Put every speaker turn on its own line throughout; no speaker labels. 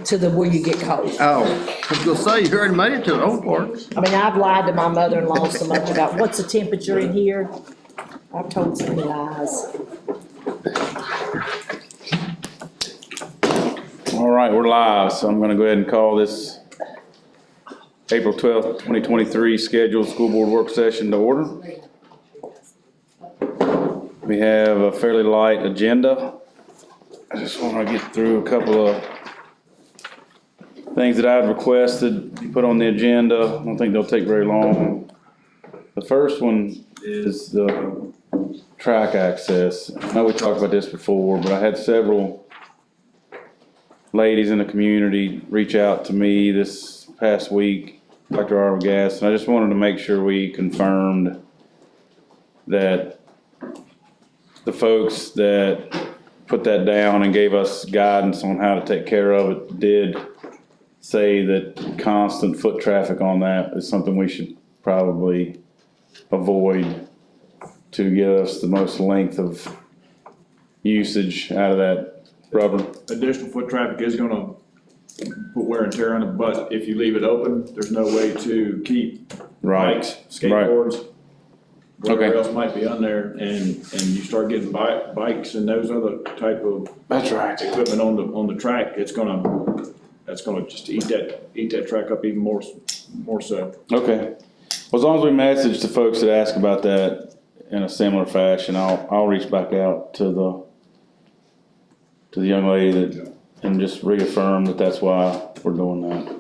to the where you get cold.
Oh, I was gonna say, you already made it to the old part.
I mean, I've lied to my mother-in-law so much about what's the temperature in here. I've told so many lies.
All right, we're live, so I'm gonna go ahead and call this April 12th, 2023 scheduled school board work session to order. We have a fairly light agenda. I just want to get through a couple of things that I had requested to put on the agenda. I don't think they'll take very long. The first one is the track access. I know we talked about this before, but I had several ladies in the community reach out to me this past week, Dr. Arbogast, and I just wanted to make sure we confirmed that the folks that put that down and gave us guidance on how to take care of it did say that constant foot traffic on that is something we should probably avoid to get us the most length of usage out of that rubber.
Additional foot traffic is gonna put wear and tear on it, but if you leave it open, there's no way to keep bikes, skateboards, whatever else might be on there, and you start getting bikes and those other type of
That's right.
equipment on the track, that's gonna just eat that track up even more so.
Okay. Well, as long as we message the folks that ask about that in a similar fashion, I'll reach back out to the young lady that, and just reaffirm that that's why we're doing that.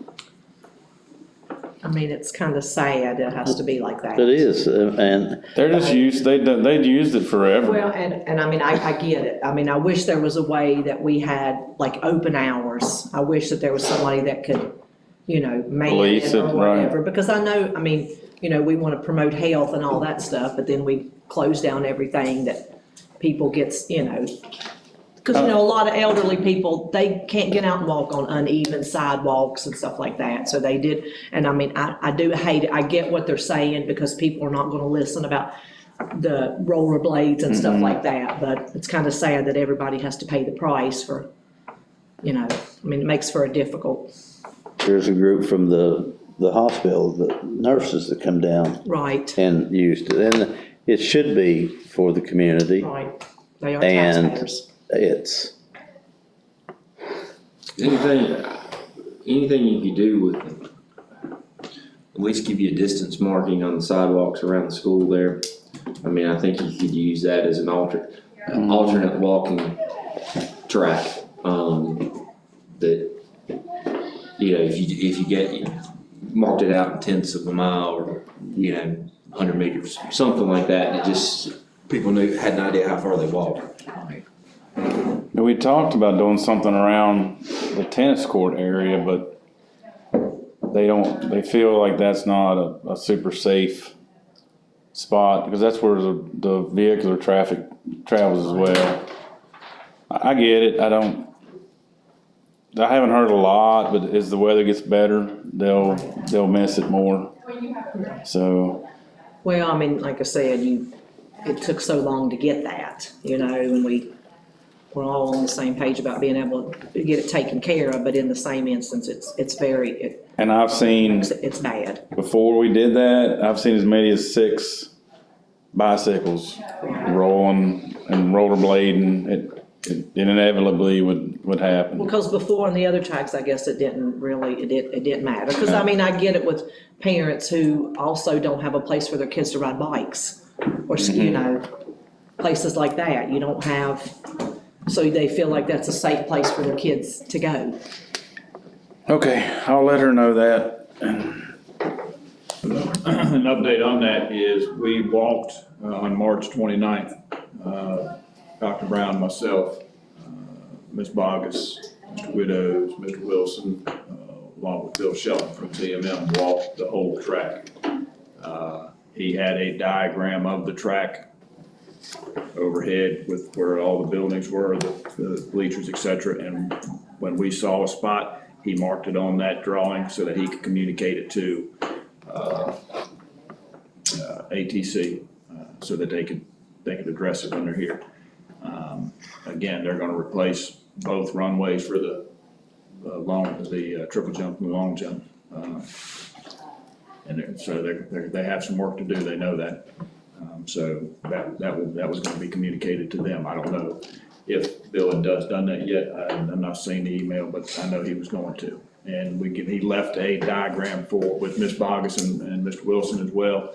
I mean, it's kind of sad it has to be like that.
It is, and
They're just used, they'd used it forever.
Well, and I mean, I get it. I mean, I wish there was a way that we had like open hours. I wish that there was somebody that could, man
Police
it or
it, right.
whatever. Because I know, I mean, we want to promote health and all that stuff, but then we close down everything that people gets, because, a lot of elderly people, they can't get out and walk on uneven sidewalks and stuff like that. So they did, and I mean, I do hate it. I get what they're saying because people are not going to listen about the rollerblades and stuff like that. But it's kind of sad that everybody has to pay the price for, I mean, it makes for a difficult.
there's a group from the hospital, the nurses that come down
Right,
and used it, and it should be for the community.
right. They are
And
taxpayers.
it's,
Anything you could do with, at least give you a distance marking on the sidewalks around the school there. I mean, I think you could use that as an alternate walking track, that, if you get, marked it out in tenths of a mile or, 100 meters, something like that, and it just, people had an idea how far they walked.
And we talked about doing something around the tennis court area, but they feel like that's not a super safe spot because that's where the vehicular traffic travels as well. I get it. I haven't heard a lot, but as the weather gets better, they'll miss it more. So.
Well, I mean, like I said, it took so long to get that, and we're all on the same page about being able to get it taken care of, but in the same instance,
And I've seen,
it's bad.
before we did that, I've seen as many as 6 bicycles rolling and rollerblading. It inevitably would happen.
Because before on the other tracks, I guess it didn't matter. Because I mean, I get it with parents who also don't have a place for their kids to ride bikes or, places like that. You don't have, so they feel like that's a safe place for their kids to go.
Okay, I'll let her know that.
An update on that is we walked on March 29th, Dr. Brown, myself, Ms. Bogus, Mr. Widows, Mr. Wilson, along with Bill Shelton from TMM, walked the whole track. He had a diagram of the track overhead with where all the buildings were, the bleachers, et cetera. And when we saw a spot, he marked it on that drawing so that he could communicate it to ATC so that they could address it when they're here. Again, they're going to replace both runways for the triple jump and the long jump. So they have some work to do, they know that. So that was gonna be communicated to them. I don't know if Bill had done that yet. I've not seen the email, but I know he was going to. And he left a diagram with Ms. Bogus and Mr. Wilson as well,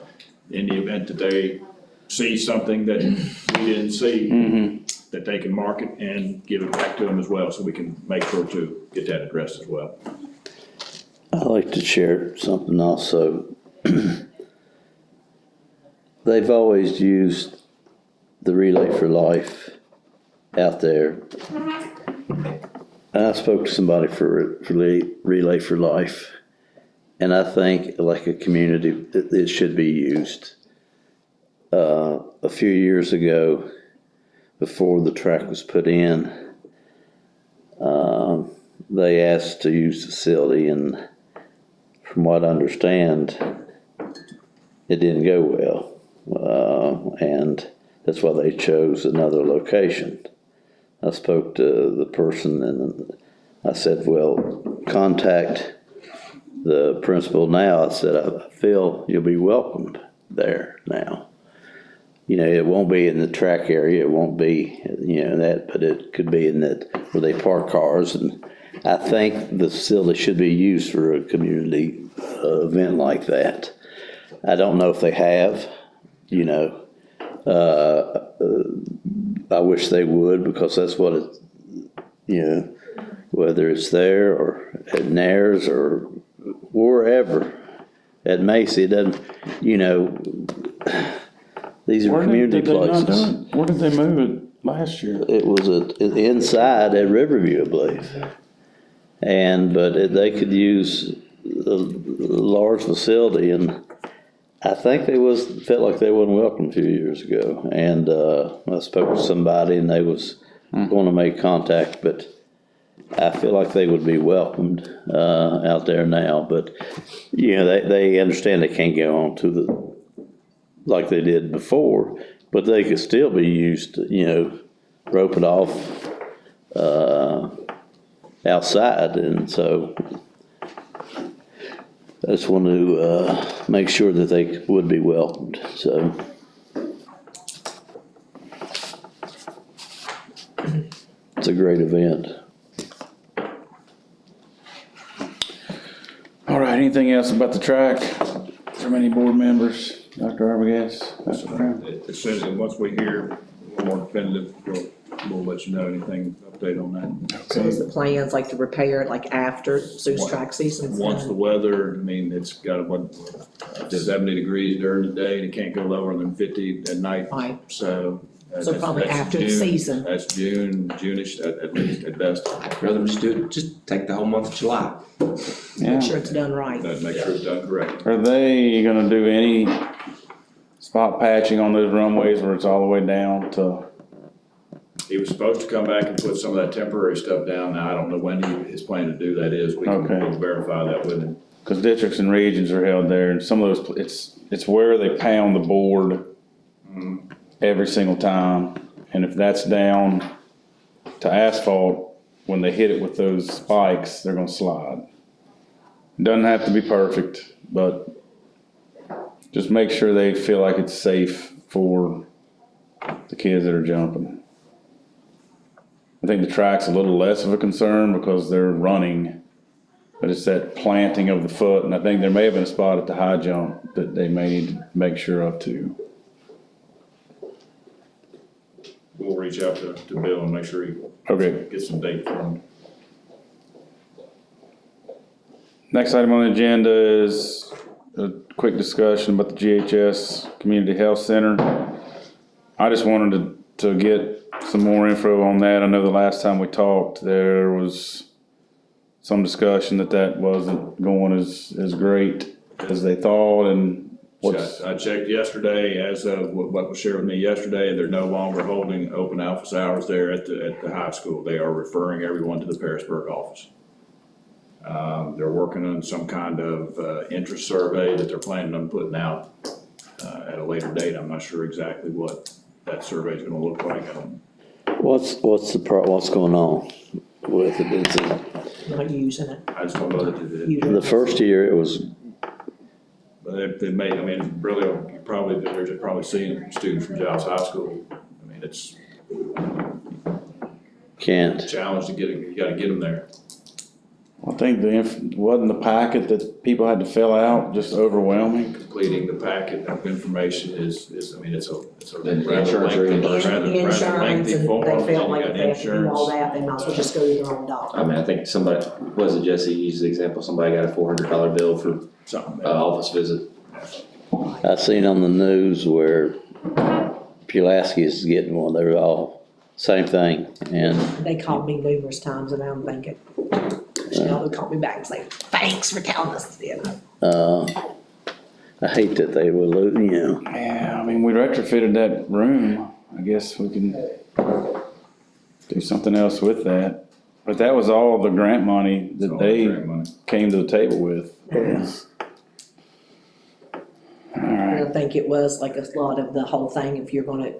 in the event that they see something that we didn't see, that they can mark it and give it back to them as well, so we can make sure to get that addressed as well.
I'd like to share something also. They've always used the Relay for Life out there. And I spoke to somebody for Relay for Life, and I think like a community, it should be used. A few years ago, before the track was put in, they asked to use the facility, and from what I understand, it didn't go well. And that's why they chose another location. I spoke to the person and I said, well, contact the principal now. I said, I feel you'll be welcomed there now. You know, it won't be in the track area, it won't be, that, but it could be in that where they park cars. And I think the facility should be used for a community event like that. I don't know if they have, I wish they would, because that's what it, whether it's there or at Nares or wherever, at Macy, it doesn't, these are community places.
Where did they move it last year?
It was inside at Riverview, I believe. But they could use a large facility, and I think felt like they wasn't welcome a few years ago. And I spoke to somebody, and they was going to make contact, but I feel like they would be welcomed out there now. But they understand they can't go on to like they did before, but they could still be used to, rope it off outside. And so I just want to make sure that they would be welcomed. So it's a great event.
All right, anything else about the track? Is there any board members? Dr. Arbogast? Dr. Brown?
As soon as, once we hear more definitive, we'll let you know anything, update on that.
So is the plans like to repair it like after Zeus track season's
Once the
done?
weather, it's got 70 degrees during the day, and it can't go lower than 50 at night.
Right.
So.
Probably
that's
after the
June.
season.
That's June-ish at least, at best.
I'd rather just take the whole month of July.
Make sure it's done right.
Make sure it's done correctly.
Are they gonna do any spot patching on those runways where it's all the way down to?
He was supposed to come back and put some of that temporary stuff down. Now, I don't know when his plan to do that is. We can
Okay.
verify that with him.
Cause districts and regions are held there, and some of those, it's where they pound the board every single time. And if that's down to asphalt, when they hit it with those spikes, they're gonna slide. Doesn't have to be perfect, but just make sure they feel like it's safe for the kids that are jumping. I think the track's a little less of a concern because they're running, but it's that planting of the foot, and I think there may have been a spot at the high jump that they may need to make sure of too.
We'll reach out to Bill and make sure he
Okay.
gets some date for him.
Next item on the agenda is a quick discussion about the GHS Community Health Center. I just wanted to get some more info on that. I know the last time we talked, there was some discussion that wasn't going as great as they thought, and
I checked yesterday, as of what was shared with me yesterday, they're no longer holding open office hours there at the high school. They are referring everyone to the Pearisburg office. They're working on some kind of interest survey that they're planning on putting out at a later date. I'm not sure exactly what that survey is gonna look like.
What's going on with it?
not using it.
I just don't know that it.
Using
The
it.
first year it was,
They may, I mean, really, you probably, they're probably seeing students from Giles High School. I mean, it's a
can't,
challenge to get it, you gotta get them there.
I think wasn't the packet that people had to fill out just overwhelming?
Completing the packet of information is, I mean, it's a
The
rather
insurance
lengthy,
reimbursement.
rather
Insurance,
lengthy
and
form,
they
and
felt
you
like
got
if they have to do all
insurance.
that, they might as well just go to their own doctor.
I mean, I think somebody, was it Jesse used the example, somebody got a $400 bill for
Something.
office visit.
I seen on the news where Pulaski is getting one, they're all, same thing, and,
They called me numerous times and I'm thinking, you know, they called me back and say, thanks for telling us, you know.
I hate that they will lose, you know.
Yeah, I mean, we retrofitted that room. I guess we can do something else with that. But that was all the grant money
It's
that
all
they
grant money.
came to the table with. All
And
right,
I think it was like a lot of the whole thing, if you're gonna,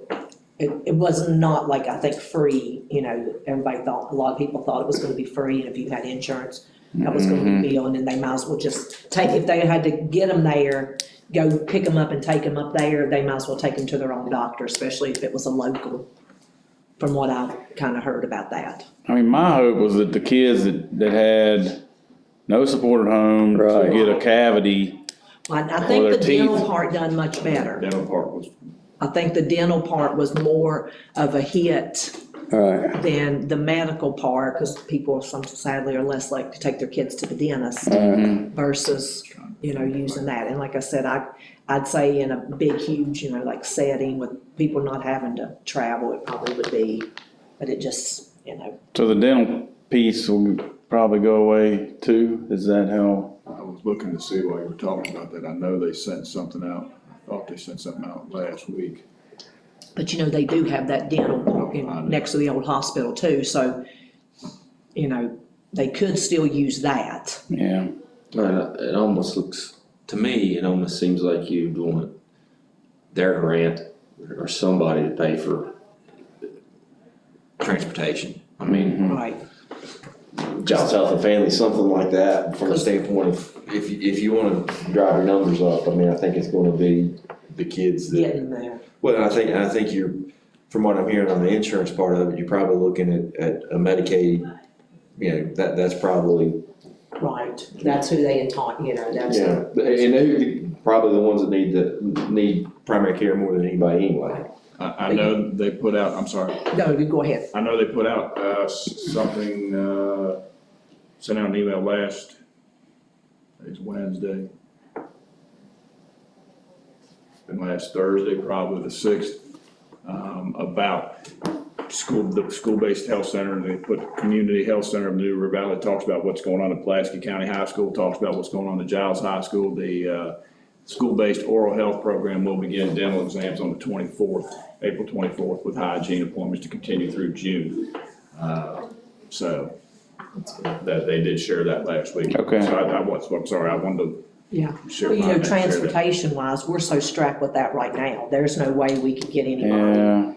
it was not like, I think, free, you know, everybody thought, a lot of people thought it was gonna be free, and if you had insurance, that was gonna be billed, and they might as well just take, if they had to get them there, go pick them up and take them up there, they might as well take them to their own doctor, especially if it was a local, from what I've kinda heard about that.
I mean, my hope was that the kids that had no supported home to
Right.
get a cavity,
I think
their
the dental
teeth.
part done much better.
Dental part was,
I think the dental part was more of a hit
Right,
than the medical part, because people, some sadly, are less likely to take their kids to the dentist versus, you know, using that. And like I said, I'd say in a big, huge, you know, like setting with people not having to travel, it probably would be, but it just, you know,
so the dental piece will probably go away too? Is that how?
I was looking to see while you were talking about that. I know they sent something out. I thought they sent something out last week.
but you know, they do have that dental in, next to the old hospital too, so, you know, they could still use that.
Yeah,
It almost looks, to me, it almost seems like you'd want their grant or somebody to pay for transportation. I mean,
Right.
Child Health and Family, something like that, from a
'Cause-
standpoint of, if you wanna drive your numbers up, I mean, I think it's gonna be the kids that.
Getting there.
Well, I think you're, from what I'm hearing on the insurance part of it, you're probably looking at a Medicaid, you know, that's probably,
Right, that's who they had taught, you know, that's.
yeah, and they're probably the ones that need primary care more than anybody anyway.
I know they put out, I'm sorry,
No, you go ahead.
I know they put out, something, sent out an email last, it's Wednesday. And last Thursday, probably the 6th, about the school-based health center. They put community health center of New River Valley, talks about what's going on at Pulaski County High School, talks about what's going on at Giles High School. The, school-based oral health program will begin dental exams on the 24th, April 24th, with hygiene appointments to continue through June. So, that, they did share that last week.
Okay.
So I'm sorry, I wanted to
Yeah.
share.
Well, you know,
share that.
transportation wise, we're so strapped with that right now. There's no way we could get anybody.
yeah.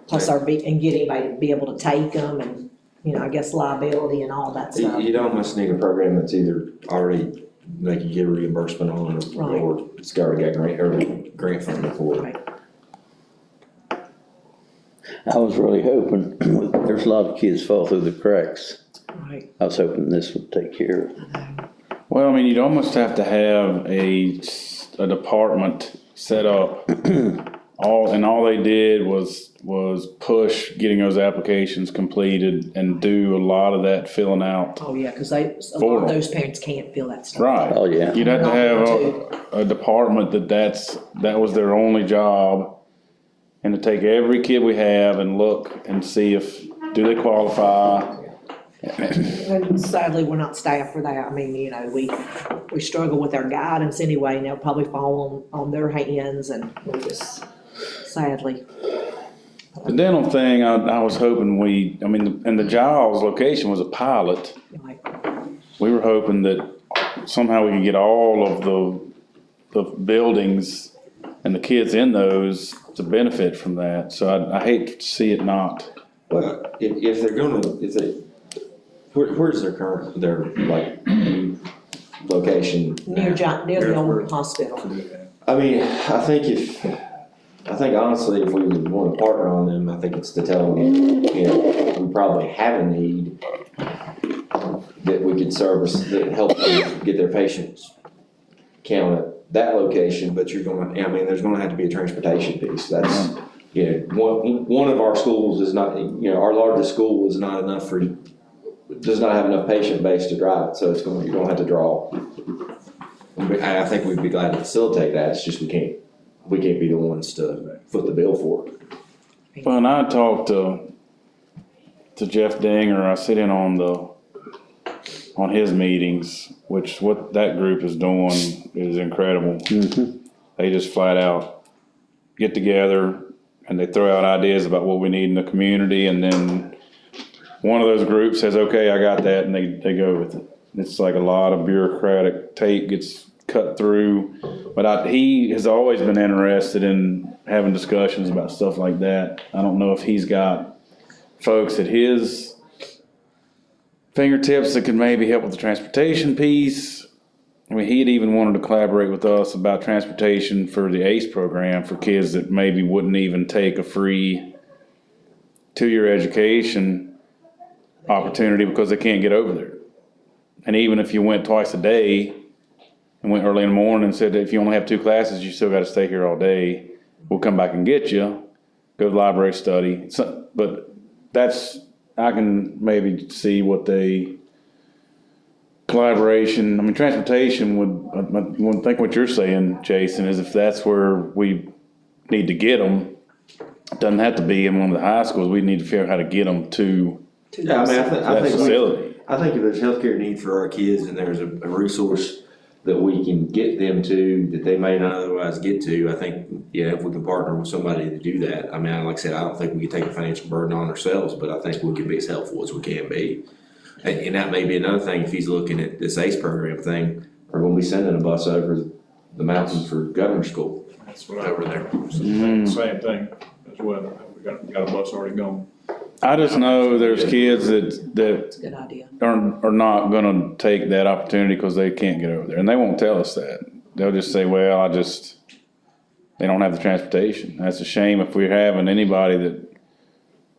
Plus and get anybody to be able to take them and, you know, I guess liability and all that stuff.
You'd almost need a program that's either already, they can get a reimbursement on,
Right.
or it's already got grant funding for it.
Right.
I was really hoping, there's a lot of kids fall through the cracks.
Right.
I was hoping this would take care of it.
Well, I mean, you'd almost have to have a department set up. All they did was push getting those applications completed and do a lot of that filling out.
Oh, yeah, because a
For
lot of
them.
those parents can't fill that stuff.
Right.
Oh, yeah.
You'd have to
Not
have
able
a department that was their only job, and to take every kid we have and look and see do they qualify?
And sadly, we're not staffed for that. I mean, you know, we struggle with our guidance anyway, and they'll probably fall on their hands, and we just, sadly.
The dental thing, I was hoping and the Giles location was a pilot.
Like,
We were hoping that somehow we could get all of the buildings and the kids in those to benefit from that. So I hate to see it not.
Well, if Where's their like, new location?
Near the old
Where-
hospital.
I mean, I think honestly, if we would want to partner on them, I think it's to tell them, you know, we probably have a need that we could service, that help them get their patients count at that location, but you're gonna, I mean, there's gonna have to be a transportation piece. That's, you know, one of our schools is not, you know, our largest school is not enough for, does not have enough patient base to drive it, so it's gonna, you're gonna have to draw. And I think we'd be glad to facilitate that, it's just we can't be the ones to foot the bill for it.
Well, and I talked to Jeff Dinger, I sit in on his meetings, which what that group is doing is incredible. They just flat out get together and they throw out ideas about what we need in the community, and then one of those groups says, okay, I got that, and they go with it. It's like a lot of bureaucratic tape gets cut through, but he has always been interested in having discussions about stuff like that. I don't know if he's got folks at his fingertips that could maybe help with the transportation piece. I mean, he had even wanted to collaborate with us about transportation for the ACE program for kids that maybe wouldn't even take a free 2-year education opportunity because they can't get over there. And even if you went twice a day and went early in the morning and said, if you only have 2 classes, you still got to stay here all day. We'll come back and get you, go to the library, study. So, but that's, I can maybe see what collaboration, I mean, transportation would think what you're saying, Jason, is if that's where we need to get them, it doesn't have to be in one of the high schools, we need to figure out how to get them to
Yeah, I mean, I
that
think
facility.
I think if there's healthcare need for our kids and there's a resource that we can get them to that they may not otherwise get to, I think, yeah, if we can partner with somebody to do that. I mean, like I said, I don't think we can take a financial burden on ourselves, but I think we can be as helpful as we can be. And that may be another thing, if he's looking at this ACE program thing, we're gonna be sending a bus over the mountain for governor's school.
That's what
Over there.
Same thing as well. We got a bus already going.
I just know there's kids that
Good idea.
are not gonna take that opportunity because they can't get over there, and they won't tell us that. They'll just say, well, they don't have the transportation. That's a shame if we're having anybody that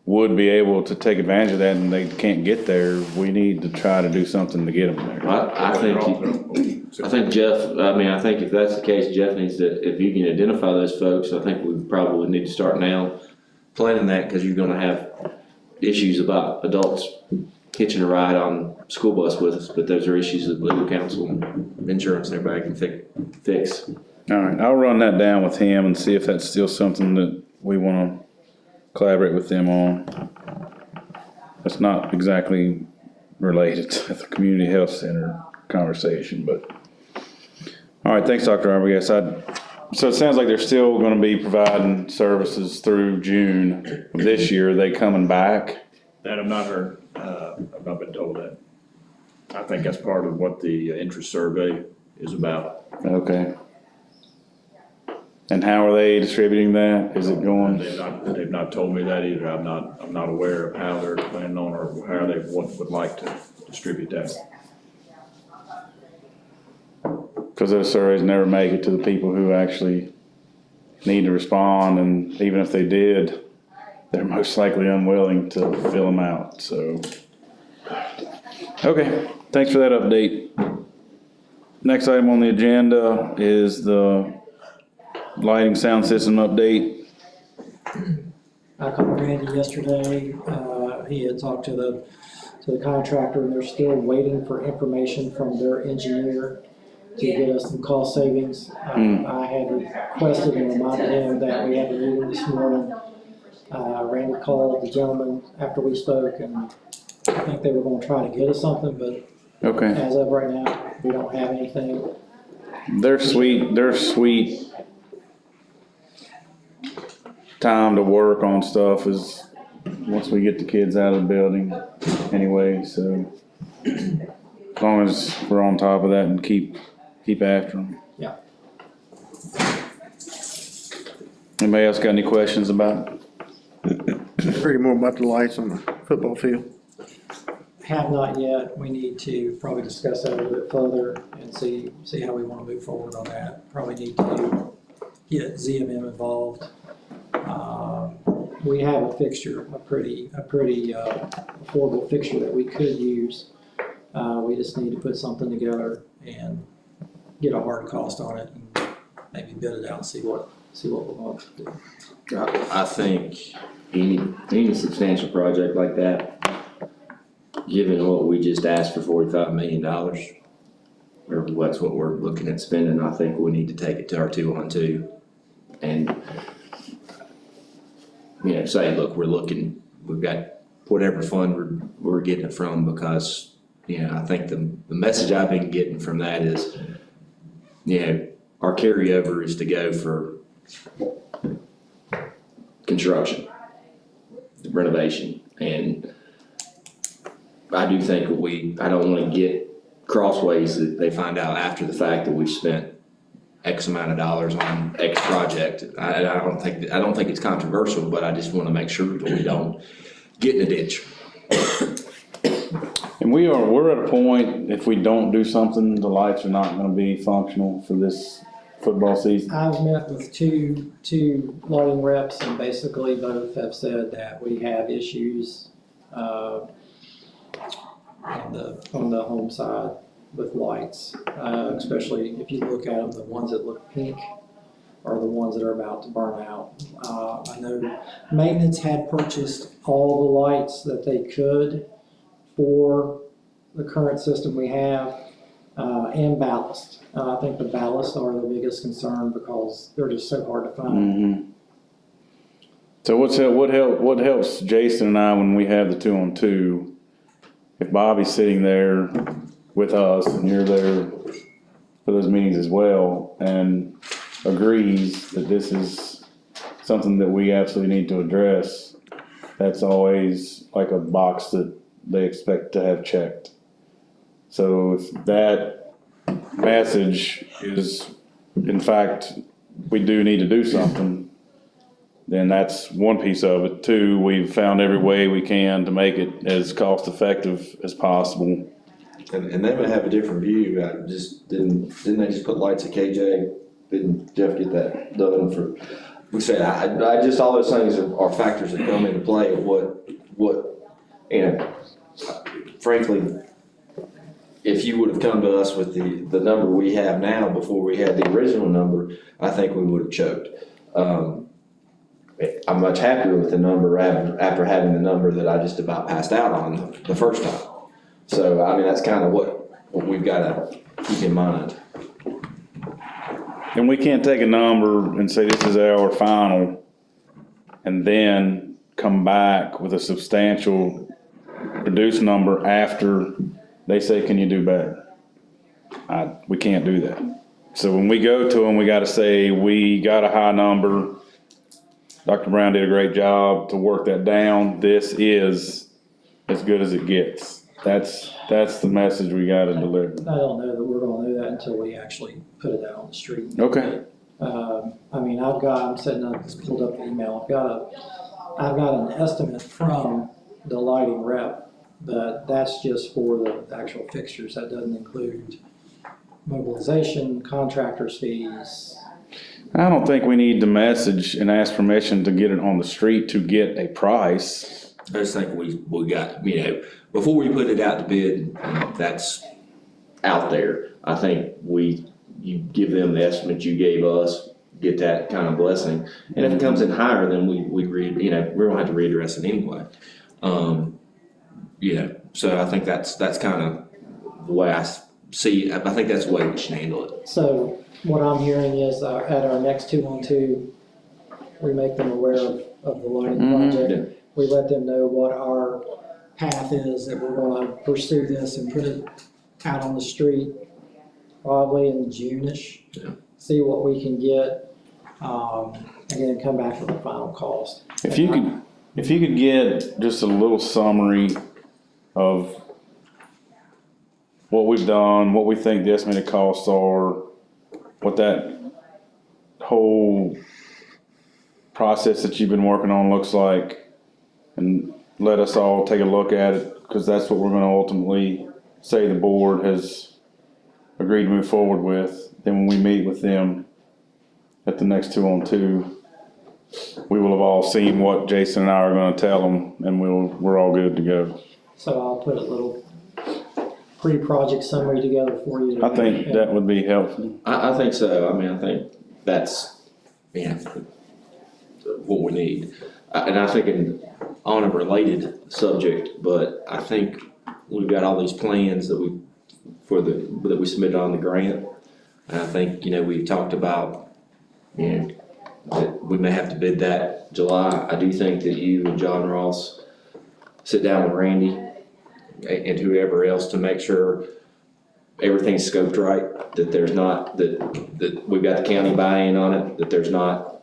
would be able to take advantage of that and they can't get there. We need to try to do something to get them there.
I think Jeff, I mean, I think if that's the case, Jeff needs to, if you can identify those folks, I think we probably need to start now planning that, because you're gonna have issues about adults hitching a ride on school bus with us, but those are issues that legal counsel and insurance and everybody can fix.
All right, I'll run that down with him and see if that's still something that we wanna collaborate with them on. That's not exactly related to the community health center conversation, but. All right, thanks, Dr. Arbogast. So it sounds like they're still gonna be providing services through June of this year. Are they coming back?
That I've not heard, I've not been told that. I think that's part of what the interest survey is about.
Okay. And how are they distributing that? Is it going?
They've not told me that either. I'm not aware of how they're planning on or how they would like to distribute that.
Because those surveys never make it to the people who actually need to respond, and even if they did, they're most likely unwilling to fill them out, so. Okay, thanks for that update. Next item on the agenda is the lighting sound system update.
I called Randy yesterday, he had talked to the contractor, and they're still waiting for information from their engineer to get us some cost savings. I had requested and reminded him that we had a meeting this morning. Randy called the gentleman after we spoke, and I think they were gonna try to get us something, but
Okay,
as of right now, we don't have anything.
their sweet time to work on stuff is once we get the kids out of the building anyway, so. As long as we're on top of that and keep after them.
Yeah.
Anybody else got any questions about it?
Pretty more about the lights on the football field.
Have not yet. We need to probably discuss that a little bit further and see how we want to move forward on that. Probably need to get ZMM involved. We have a fixture, a pretty affordable fixture that we could use. We just need to put something together and get a hard cost on it and maybe bid it out and see what we want to do.
I think any substantial project like that, given what we just asked for $45 million, or that's what we're looking at spending, I think we need to take it to our 2-on-2 and, say, look, we've got whatever fund we're getting it from, because, I think the message I've been getting from that is, our carryover is to go for construction, renovation, and I do think I don't want to get crossways that they find out after the fact that we've spent X amount of dollars on X project. I don't think it's controversial, but I just want to make sure that we don't get in a ditch.
And we're at a point, if we don't do something, the lights are not gonna be functional for this football season.
I've met with two lighting reps, and basically both have said that we have issues on the home side with lights, especially if you look at them, the ones that look pink are the ones that are about to burn out. I know maintenance had purchased all the lights that they could for the current system we have, and ballast. I think the ballast are the biggest concern because they're just so hard to find.
So what helps Jason and I when we have the 2-on-2, if Bobby's sitting there with us and you're there for those meetings as well and agrees that this is something that we absolutely need to address, that's always like a box that they expect to have checked. So if that message is, in fact, we do need to do something, then that's one piece of it. Two, we've found every way we can to make it as cost effective as possible.
And they may have a different view. I just didn't they just put lights at KJ? Didn't Jeff get that done for? We say I just, all those things are factors that come into play. What frankly, if you would have come to us with the number we have now before we had the original number, I think we would have choked. I'm much happier with the number after having the number that I just about passed out on the first time. So, I mean, that's kind of what we've got to keep in mind.
And we can't take a number and say this is our final and then come back with a substantial reduced number after they say, can you do better? We can't do that. So when we go to them, we got to say, we got a high number. Dr. Brown did a great job to work that down. This is as good as it gets. That's the message we got to deliver.
I don't know that we're gonna do that until we actually put it out on the street.
Okay.
I mean, I'm sitting up, just pulled up the email, I've got an estimate from the lighting rep, but that's just for the actual fixtures, that doesn't include mobilization, contractors' fees.
I don't think we need to message and ask permission to get it on the street to get a price.
I just think we got, before we put it out to bid, that's out there. I think you give them the estimate you gave us, get that kind of blessing. And if it comes in higher, then we're gonna have to readdress it anyway. So I think that's kind of the way I see it. I think that's the way we should handle it.
So what I'm hearing is at our next 2-on-2, we make them aware of the lighting project.
Yeah.
We let them know what our path is, that we're gonna pursue this and put it out on the street probably in June-ish.
Yeah.
See what we can get, and then come back with the final cost.
If you could get just a little summary of what we've done, what we think the estimated costs are, what that whole process that you've been working on looks like, and let us all take a look at it cause that's what we're gonna ultimately say the board has agreed to move forward with, then when we meet with them at the next 2-on-2, we will have all seen what Jason and I are gonna tell them, and we're all good to go.
So I'll put a little pre-project summary together for you.
I think that would be helpful.
I think so. I mean, I think that's, yeah, what we need. And I think on a related subject, but I think we've got all these plans that we submitted on the grant. And I think, we've talked about, that we may have to bid that July. I do think that you and John Ross sit down with Randy and whoever else to make sure everything's scoped right, that there's not, that we've got the county buy-in on it, that there's not.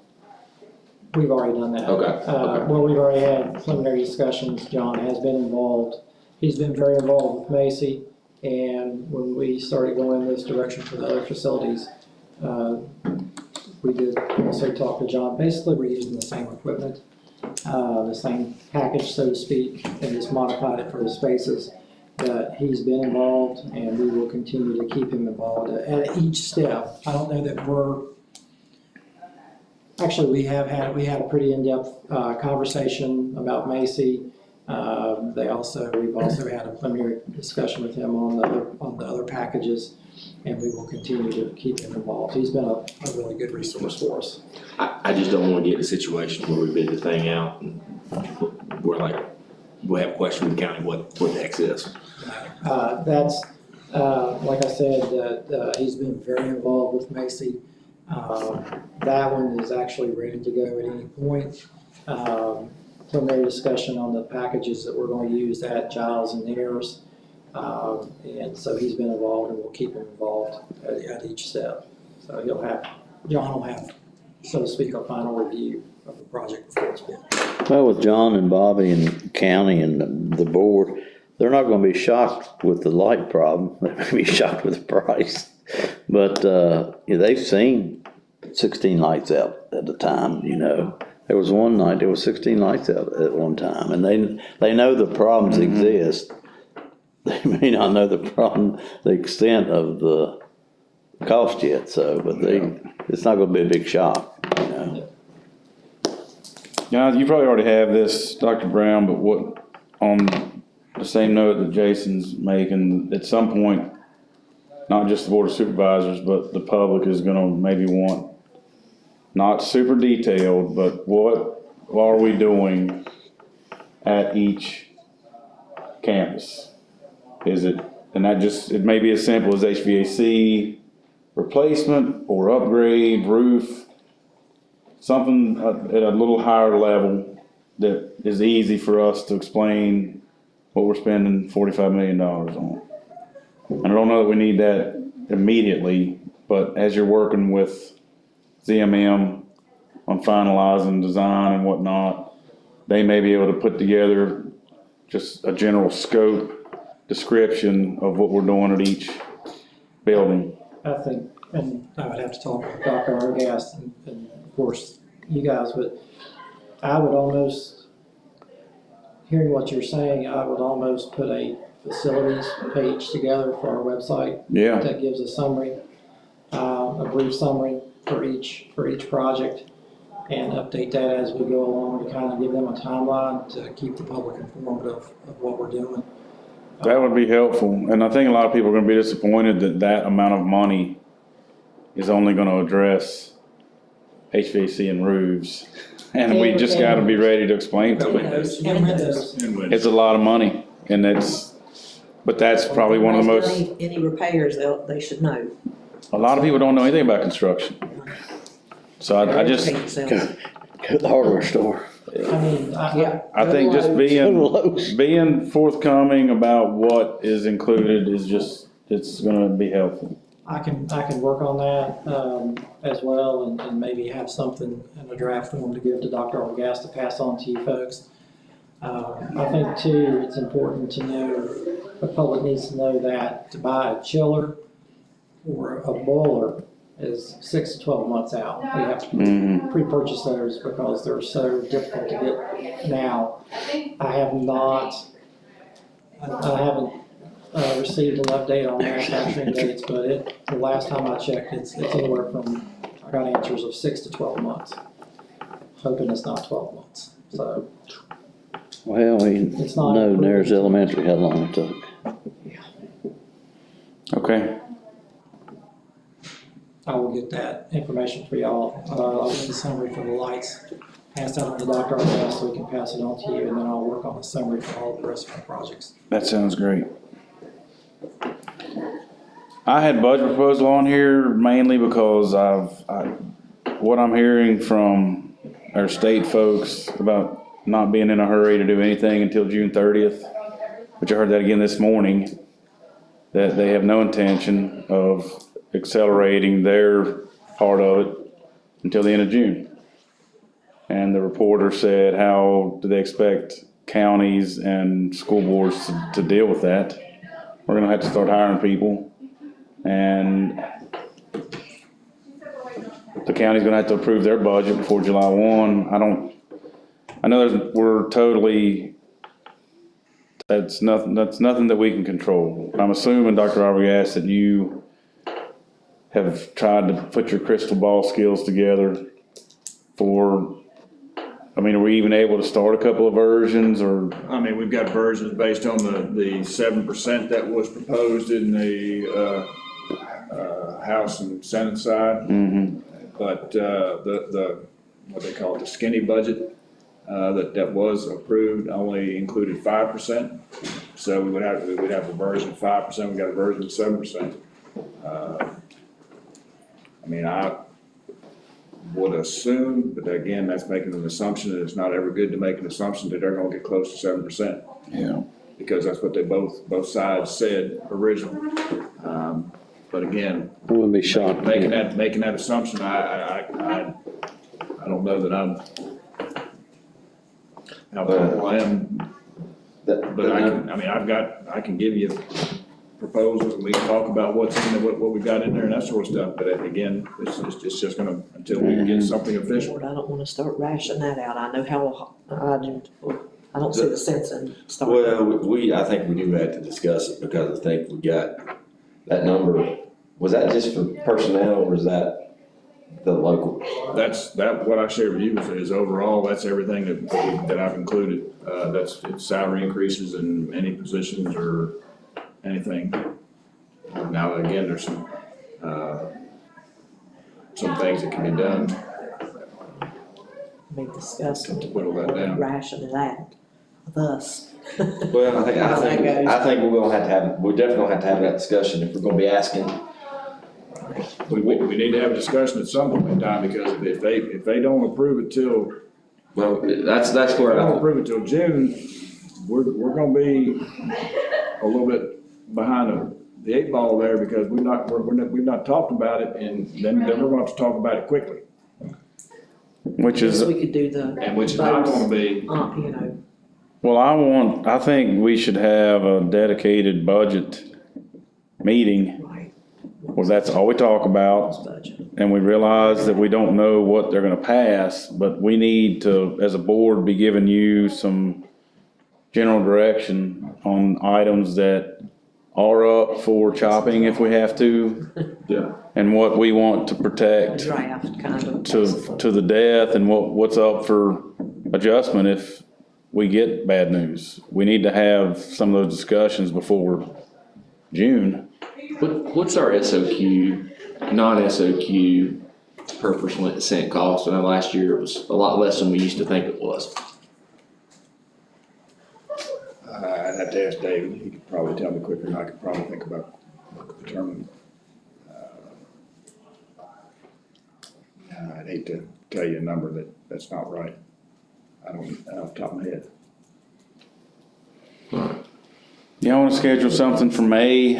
We've already done that.
Okay.
Well, we've already had preliminary discussions. John has been involved. He's been very involved with Macy. And when we started going in this direction for the other facilities, we did also talk to John. Basically, we're using the same equipment, the same package, so to speak, and just modified it for the spaces. He's been involved, and we will continue to keep him involved at each step. I don't know that actually, we had a pretty in-depth conversation about Macy. We've also had a preliminary discussion with him on the other packages, and we will continue to keep him involved. He's been a really good resource for us.
I just don't want to get in a situation where we bid the thing out and we'll have a question from the county what the heck is.
That's, like I said, he's been very involved with Macy. That one is actually ready to go at any point. Preliminary discussion on the packages that we're going to use at Giles and Nares. And so he's been involved, and we'll keep him involved at each step. So John will have, so to speak, a final review of the project before it's bid.
Well, with John and Bobby and county and the board, they're not gonna be shocked with the light problem. They're gonna be shocked with the price. But, they've seen 16 lights out at a time, There was one night, there was 16 lights out at one time, and they know the problems exist. They may not know the extent of the cost yet, but it's not gonna be a big shock,
Yeah, you probably already have this, Dr. Brown, but what, on the same note that Jason's making, at some point, not just the Board of Supervisors, but the public is gonna maybe want, not super detailed, but what are we doing at each campus? It may be as simple as HVAC replacement or upgrade, roof, something at a little higher level that is easy for us to explain what we're spending $45 million on. And I don't know that we need that immediately, but as you're working with ZMM on finalizing design and whatnot, they may be able to put together just a general scope description of what we're doing at each building.
I think, and I would have to talk with Dr. Argast and of course you guys, but I would almost, hearing what you're saying, I would almost put a facilities page together for our website.
Yeah.
That gives a summary, a brief summary for each project, and update that as we go along to kind of give them a timeline to keep the public informed of what we're doing.
That would be helpful, and I think a lot of people are gonna be disappointed that amount of money is only gonna address HVAC and roofs. And we just gotta be ready to explain to them.
Windows.
It's a lot of money, and but that's probably one of the most,
Any repairs, they should know.
a lot of people don't know anything about construction. So I just,
Educate themselves.
Go to the hardware store.
I mean,
I think just being forthcoming about what is included it's gonna be helpful.
I can work on that, as well, and maybe have something in a draft form to give to Dr. Argast to pass on to you folks. I think too, it's important to know, the public needs to know that to buy a chiller or a boiler is 6 to 12 months out. We have to pre-purchase those because they're so difficult to get now. I have not I haven't, received an update on manufacturing dates, but the last time I checked, it's anywhere from, I got answers of 6 to 12 months. Hoping it's not 12 months, so.
Well, we
It's not
know
approved.
there's elementary how long it took.
Okay,
I will get that information for y'all. I'll get the summary for the lights, pass that on to Dr. Arnett so we can pass it on to you, and then I'll work on the summary for all the rest of our projects.
that sounds great. I had budget proposal on here mainly because what I'm hearing from our state folks about not being in a hurry to do anything until June 30th, which I heard that again this morning, that they have no intention of accelerating their part of it until the end of June. And the reporter said, how do they expect counties and school boards to deal with that? We're gonna have to start hiring people, and the county's gonna have to approve their budget before July 1. I know that's nothing that we can control. I'm assuming, Dr. Arbogast, that you have tried to put your crystal ball skills together are we even able to start a couple of versions, or?
I mean, we've got versions based on the 7% that was proposed in the, House and Senate side. But, what they call it, the skinny budget, that was approved only included 5%. So we'd have a version of 5%, we got a version of 7%. I mean, I would assume, but again, that's making an assumption, and it's not ever good to make an assumption that they're gonna get close to 7%.
Yeah.
Because that's what they both sides said originally. But again,
I wouldn't be shocked.
making that assumption, I don't know that I'm, how comfortable I am. But I can give you proposals, and we can talk about what's in there, what we got in there and that sort of stuff. But again, it's just gonna, until we get something official.
Lord, I don't wanna start rashing that out. I know how, I don't see the sense in starting.
Well, I think we do have to discuss it, because I think we got that number. Was that just for personnel, or was that the local?
What I shared with you is overall, that's everything that I've included. It's salary increases in any positions or anything. Now, again, there's some things that can be done
Be discussing,
to whittle that down.
ration it out with us.
Well, I think we're definitely gonna have to have that discussion if we're gonna be asking.
We need to have a discussion at some point in time, because if they don't approve it till,
Well, that's
if
where
they don't
I,
approve it till June, we're gonna be a little bit behind the 8 ball there, because we've not talked about it, and then we're going to have to talk about it quickly,
Which is,
We could do the.
and which is not gonna be.
You know,
well, I think we should have a dedicated budget meeting
right,
where that's all we talk about.
budget.
And we realize that we don't know what they're gonna pass, but we need to, as a board, be giving you some general direction on items that are up for chopping if we have to,
Yeah.
and what we want to protect
Draft kind of.
to the death, and what's up for adjustment if we get bad news. We need to have some of those discussions before June.
what's our SOQ, non-SOQ per percent cost? I know last year it was a lot less than we used to think it was.
I'd have to ask David. He could probably tell me quicker than I could probably think about the term. I'd hate to tell you a number that's not right. I don't, off the top of my head.
Yeah, I wanna schedule something for May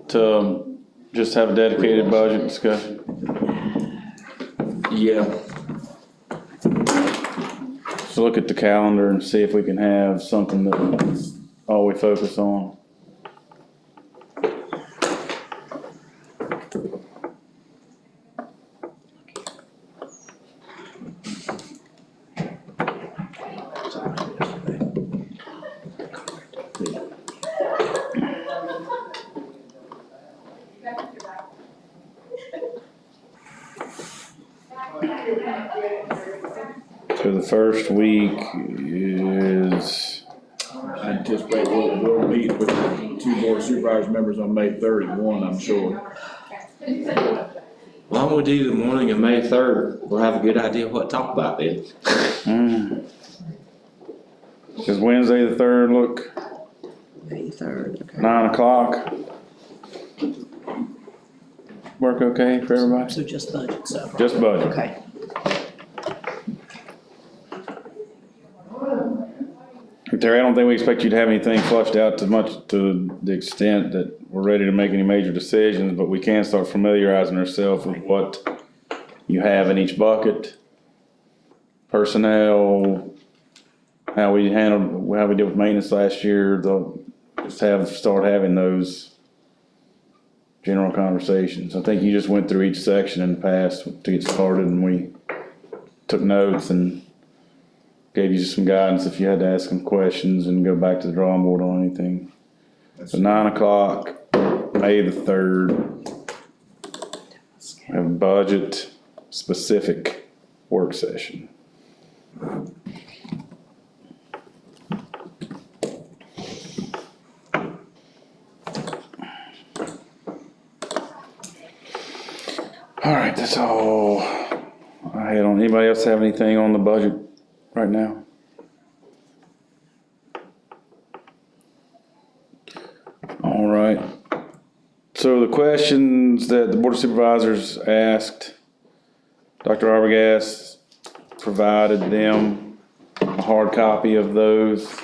to just have a dedicated budget discussion.
Yeah.
So look at the calendar and see if we can have something that's all we focus on. the first week is,
I anticipate we'll meet with the 2 board of supervisors members on May 3rd and 1, I'm sure.
Why don't we do the morning of May 3rd? We'll have a good idea what to talk about then.
does Wednesday the 3rd look
May 3rd, okay.
9 o'clock? Work okay for everybody?
So just budget stuff.
Just budget.
Okay.
Terry, I don't think we expect you to have anything flushed out to the extent that we're ready to make any major decisions, but we can start familiarizing ourselves with what you have in each bucket. Personnel, how we did with maintenance last year, start having those general conversations. I think you just went through each section in the past to get started, and we took notes and gave you some guidance if you had to ask some questions and go back to the drawing board on anything. So 9 o'clock, May the 3rd, we have a budget specific work session. All right, that's all I had on. Anybody else have anything on the budget right now? All right. So the questions that the Board of Supervisors asked, Dr. Arbogast provided them a hard copy of those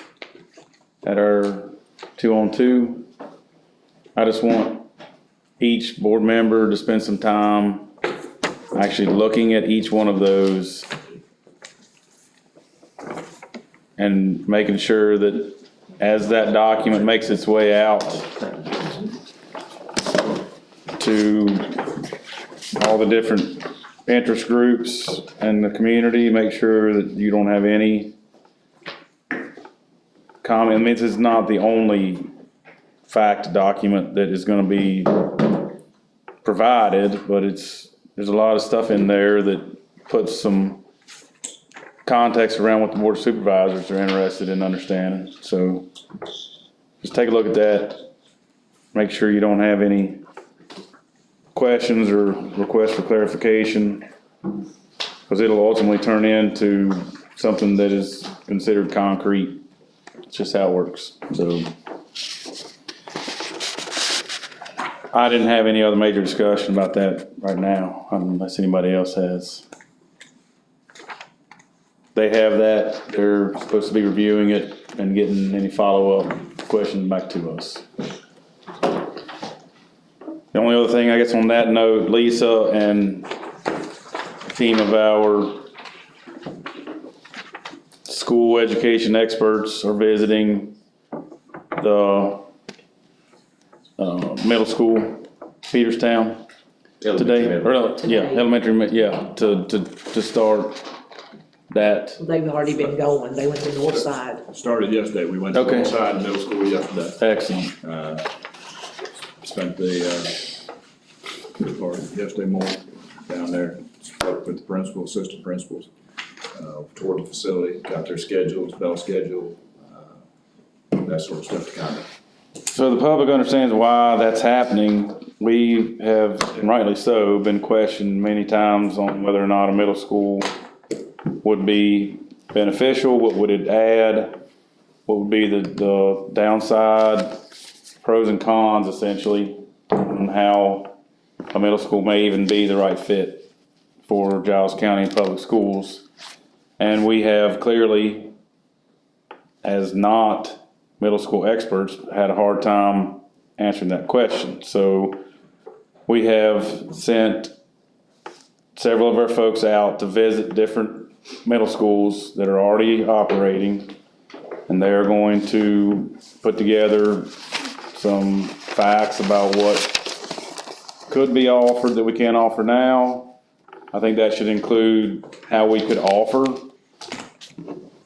at our 2-on-2. I just want each board member to spend some time actually looking at each one of those and making sure that as that document makes its way out to all the different interest groups and the community, make sure that you don't have any comment. I mean, this is not the only fact document that is going to be provided, but there's a lot of stuff in there that puts some context around what the Board of Supervisors are interested in understanding. So just take a look at that. Make sure you don't have any questions or requests for clarification, because it'll ultimately turn into something that is considered concrete. It's just how it works. So I didn't have any other major discussion about that right now, unless anybody else has. They have that. They're supposed to be reviewing it and getting any follow-up questions back to us. The only other thing, I guess, on that note, Lisa and a team of our school education experts are visiting the middle school, Peterstown, today. Elementary, to start that.
They've already been going. They went to the north side.
Started yesterday. We went to the north side of middle school yesterday.
Excellent.
Spent the yesterday morning down there, spoke with the principal, assistant principals, toured the facility, got their schedules, bell schedule, that sort of stuff to kind of.
So the public understands why that's happening. We have, and rightly so, been questioned many times on whether or not a middle school would be beneficial, what would it add, what would be the downside, pros and cons essentially, and how a middle school may even be the right fit for Giles County Public Schools. And we have clearly, as not middle school experts, had a hard time answering that question. So we have sent several of our folks out to visit different middle schools that are already operating, and they're going to put together some facts about what could be offered that we can't offer now. I think that should include how we could offer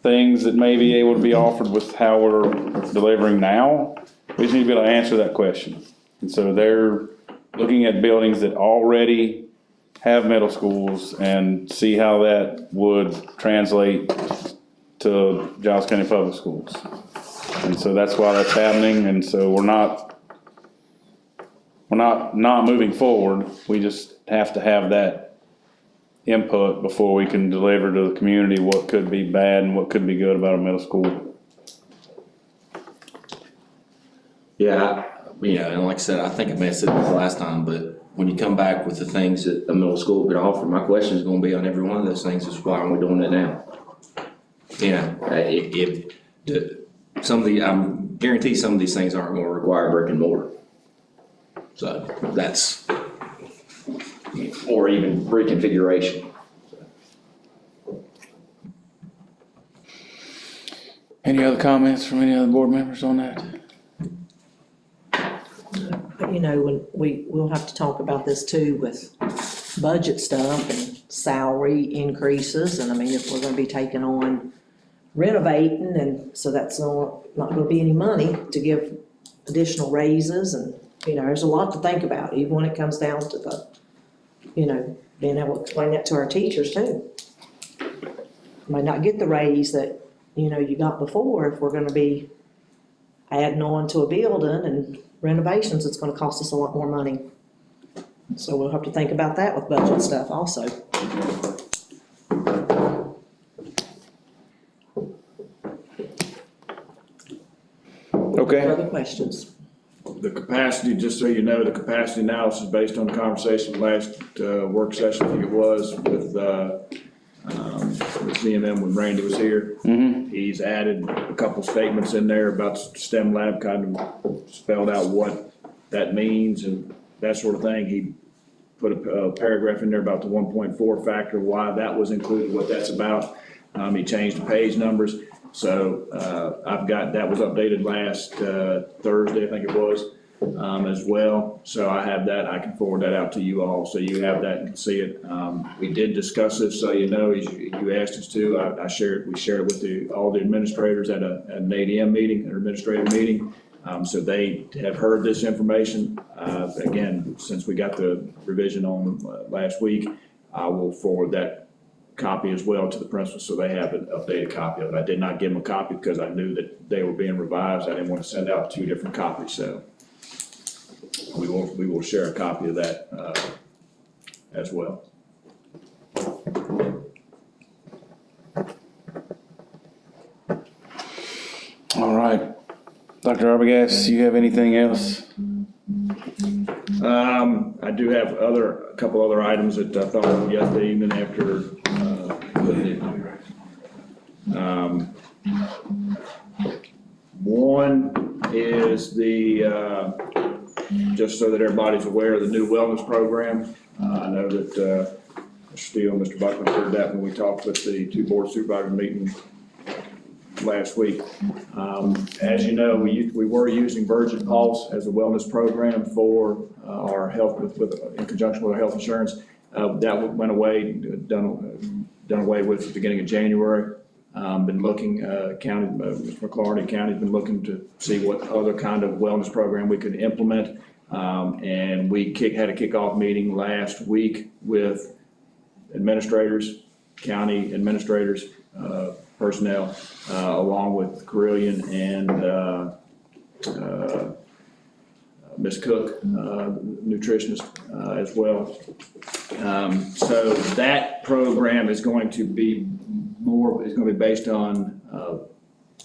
things that may be able to be offered with how we're delivering now. We just need to be able to answer that question. And so they're looking at buildings that already have middle schools and see how that would translate to Giles County Public Schools. And so that's why that's happening, and so we're not moving forward, we just have to have that input before we can deliver to the community what could be bad and what could be good about a middle school.
Yeah, and like I said, I think I may have said this last time, but when you come back with the things that a middle school could offer, my question is gonna be on every one of those things is why aren't we doing it now? I'm guarantee some of these things aren't gonna require brick and mortar. So that's, or even reconfiguration.
Any other comments from any other board members on that?
But when we'll have to talk about this too with budget stuff and salary increases, and I mean, if we're gonna be taking on renovating, and so that's not gonna be any money to give additional raises, and, there's a lot to think about, even when it comes down to the, being able to explain that to our teachers too. Might not get the raise that, you got before if we're gonna be adding on to a building and renovations, it's gonna cost us a lot more money. So we'll have to think about that with budget stuff also.
Okay.
Other questions?
The capacity, just so you know, the capacity analysis is based on the conversation last work session, I think it was, with CMM when Randy was here.
Mm-hmm.
He's added a couple statements in there about STEM lab, kind of spelled out what that means and that sort of thing. He put a paragraph in there about the 1.4 factor, why that was included, what that's about. He changed the page numbers. So that was updated last Thursday, I think it was, as well. So I have that, I can forward that out to you all, so you have that and can see it. We did discuss this, so you asked us to, we shared it with all the administrators at an ADM meeting, an administrative meeting. So they have heard this information. Again, since we got the revision on last week, I will forward that copy as well to the principals, so they have an updated copy of it. I did not give them a copy because I knew that they were being revised. I didn't want to send out 2 different copies, so we will share a copy of that as well.
All right. Dr. Arbogast, you have anything else?
I do have a couple other items that I thought of yesterday evening after one is just so that everybody's aware of the new wellness program. I know that Mr. Steele and Mr. Buckland heard that when we talked with the 2 board supervisor meeting last week. As you know, we were using Virgin Pulse as a wellness program for our health in conjunction with our health insurance. That went away, done away with at the beginning of January. Been looking, Mr. McClarty County's been looking to see what other kind of wellness program we could implement. And we had a kickoff meeting last week with administrators, county administrators, personnel, along with Carillion and Ms. Cook, nutritionist, as well. So that program is going to be based on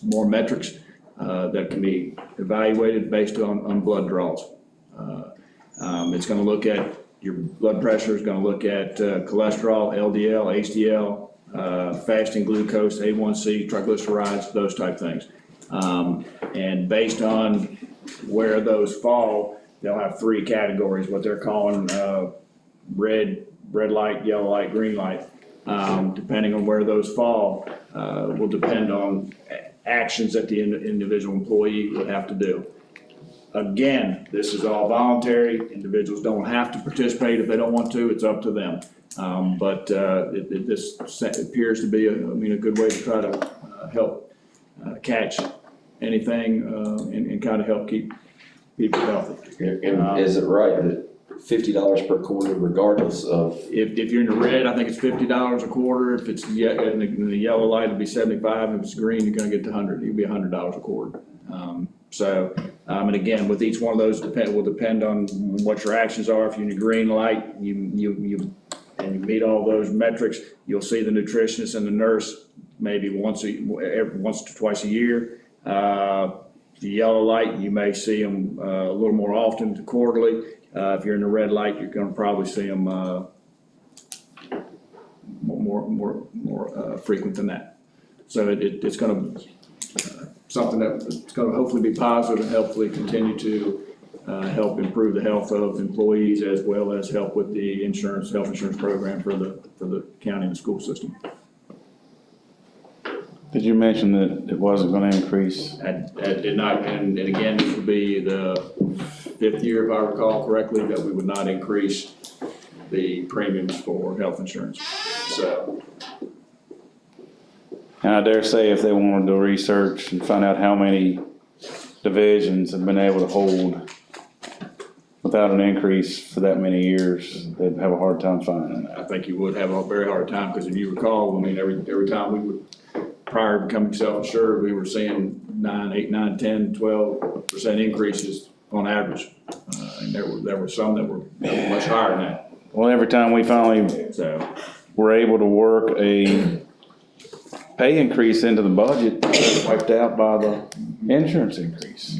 more metrics that can be evaluated based on blood draws. It's going to look at your blood pressure, it's going to look at cholesterol, LDL, HDL, fasting glucose, A1C, triglycerides, those type things. And based on where those fall, they'll have 3 categories, what they're calling red light, yellow light, green light. Depending on where those fall, will depend on actions that the individual employee would have to do. Again, this is all voluntary. Individuals don't have to participate if they don't want to. It's up to them. But this appears to be a good way to try to help catch anything and kind of help keep people healthy.
And is it right that $50 per quarter regardless of,
If you're in the red, I think it's $50 a quarter. If it's in the yellow light, it'll be 75. If it's green, you're gonna get to 100. It'll be $100 a quarter. And again, with each one of those will depend on what your actions are. If you're in the green light, and you meet all those metrics, you'll see the nutritionist and the nurse maybe once to twice a year. The yellow light, you may see them a little more often, quarterly. If you're in the red light, you're gonna probably see them more frequent than that. So it's gonna something that's gonna hopefully be positive and hopefully continue to help improve the health of employees as well as help with the health insurance program for the county and the school system.
Did you mention that it wasn't gonna increase?
I did not, and again, this will be the 5th year, if I recall correctly, that we would not increase the premiums for health insurance. So,
And I dare say if they wanted to research and find out how many divisions have been able to hold without an increase for that many years, they'd have a hard time finding that.
I think you would have a very hard time, because if you recall, I mean, every time we would, prior to becoming self-insured, we were seeing 9, 8, 9, 10, 12% increases on average. And there were some that were much higher than that.
Well, every time we finally
So,
were able to work a pay increase into the budget, it was wiped out by the insurance increase.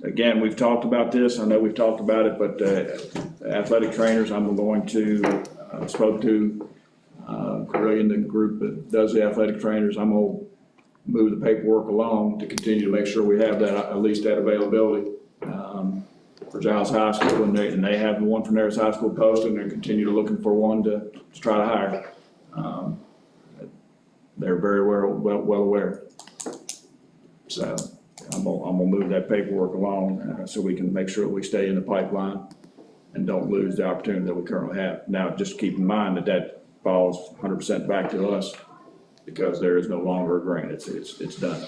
Again, we've talked about this, I know we've talked about it, but athletic trainers, I'm going to, spoke to Carillion, the group that does the athletic trainers, I'm gonna move the paperwork along to continue to make sure we have that, at least that availability for Giles High School, and they have the one from Harris High School posted, and they're continue to looking for one to try to hire. They're very well aware. So I'm gonna move that paperwork along so we can make sure we stay in the pipeline and don't lose the opportunity that we currently have. Now, just keep in mind that falls 100% back to us because there is no longer a grant. It's done.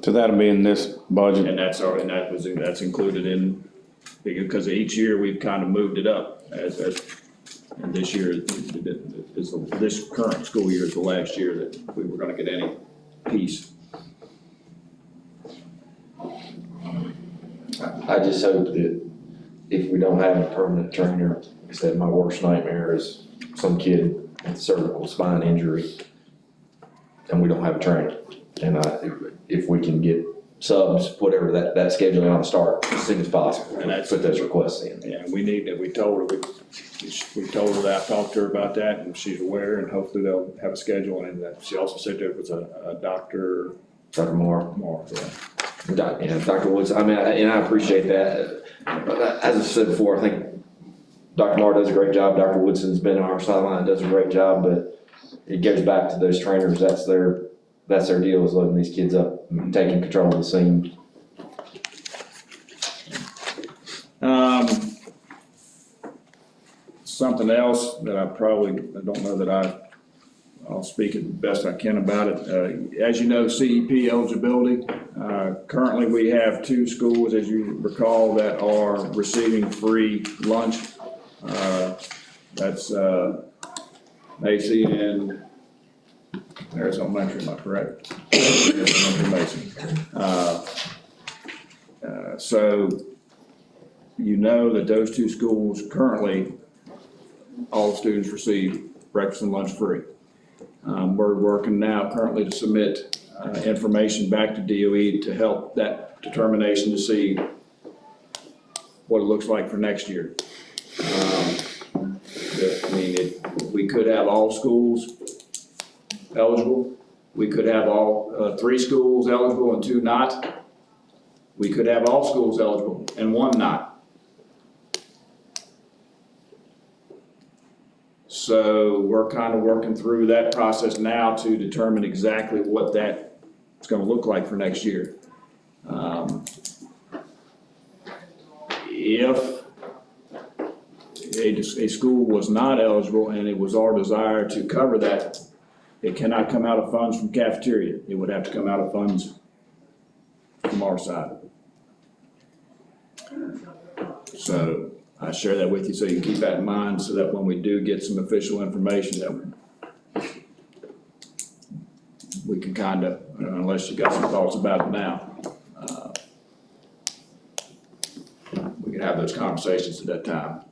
So that'll be in this budget.
And that's included in, because each year we've kind of moved it up and this year this current school year is the last year that we were gonna get any piece.
I just hope that if we don't have a permanent trainer, like I said, my worst nightmare is some kid with cervical spine injury and we don't have a trainer. And if we can get subs, whatever, that scheduling ought to start as soon as possible.
And that's,
put those requests in.
Yeah, we need that. We told her that I talked to her about that, and she's aware, and hopefully they'll have a schedule. And she also said there was a Dr.
Moore.
Yeah.
Dr. Woods, I mean, and I appreciate that. As I said before, I think Dr. Moore does a great job. Dr. Woodson's been on our sideline, does a great job, but it goes back to those trainers. That's their deal, is loading these kids up and taking control of the scene.
Something else that I don't know that I'll speak as best I can about it. As you know, CEP eligibility, currently we have 2 schools, as you recall, that are receiving free lunch. That's Macy and Harris Elementary, am I correct? Harris Elementary, Macy. So you know that those 2 schools currently, all students receive breakfast and lunch free. We're working now currently to submit information back to DOE to help that determination to see what it looks like for next year. We could have all schools eligible. We could have all 3 schools eligible and 2 not. We could have all schools eligible and 1 not. So we're kind of working through that process now to determine exactly what that's going to look like for next year. If a school was not eligible and it was our desire to cover that it cannot come out of funds from cafeteria. It would have to come out of funds from our side. So I share that with you so you can keep that in mind so that when we do get some official information that we can kind of, unless you got some thoughts about it now, we can have those conversations at that time.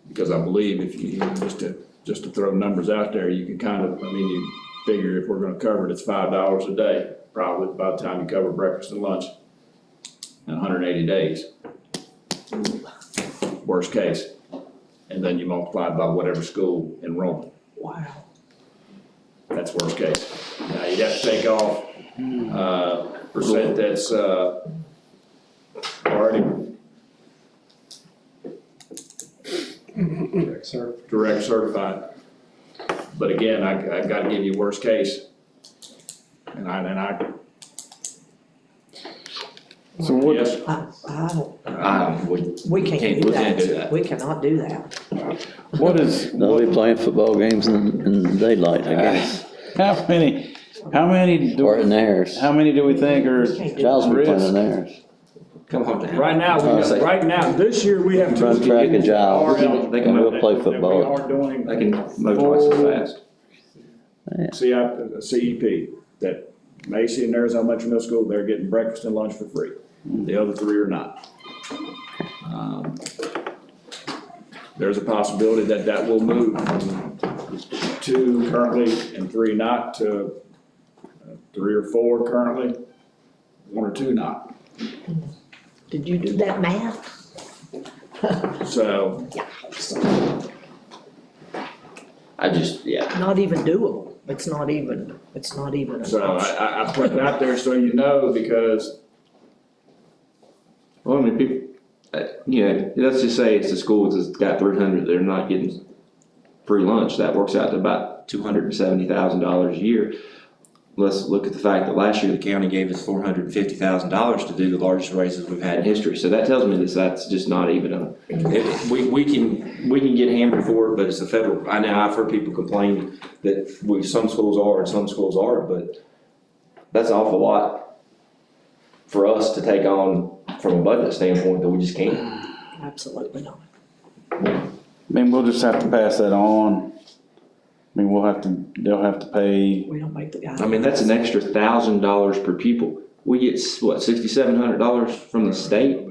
Because I believe if you, just to throw numbers out there, you can kind of, you figure if we're gonna cover it, it's $5 a day, probably by the time you cover breakfast and lunch in 180 days. Worst case. And then you multiply it by whatever school enrollment.
Wow.
That's worst case. Now, you'd have to take off, percent that's, already direct certified. But again, I gotta give you worst case. And I.
So what-
Yes,
We can't
Can't-
do
we can't do
that.
that.
We cannot do that.
what is,
They'll be playing football games in daylight, I guess,
how many
or in theirs.
how many do we think are
Giles will be playing
risk?
in theirs.
Come on now.
right now, right now, this year, we have two.
Run track and Giles,
They can-
and we'll play
That we
football.
are doing.
They can move twice as fast.
CEP, that Macy and Arizona Metro Middle School, they're getting breakfast and lunch for free. The other three are not. There's a possibility that will move from 2 currently and 3 not to 3 or 4 currently, 1 or 2 not.
Did you do that math?
So,
I just, yeah.
Not even doable. It's not even an
so
option.
I put it out there so you know, because
Well, people, let's just say it's a school that's got 300, they're not getting free lunch. That works out to about $270,000 a year. Let's look at the fact that last year the county gave us $450,000 to do the largest raises we've had in history. So that tells me that's just not even we can get hammered for it, but it's a federal. I know I've heard people complain that some schools are and some schools aren't, but that's an awful lot for us to take on from a budget standpoint that we just can't.
Absolutely not.
We'll just have to pass that on. They'll have to pay,
We don't make the guy.
That's an extra $1,000 per pupil. We get, what, $6,700 from the state?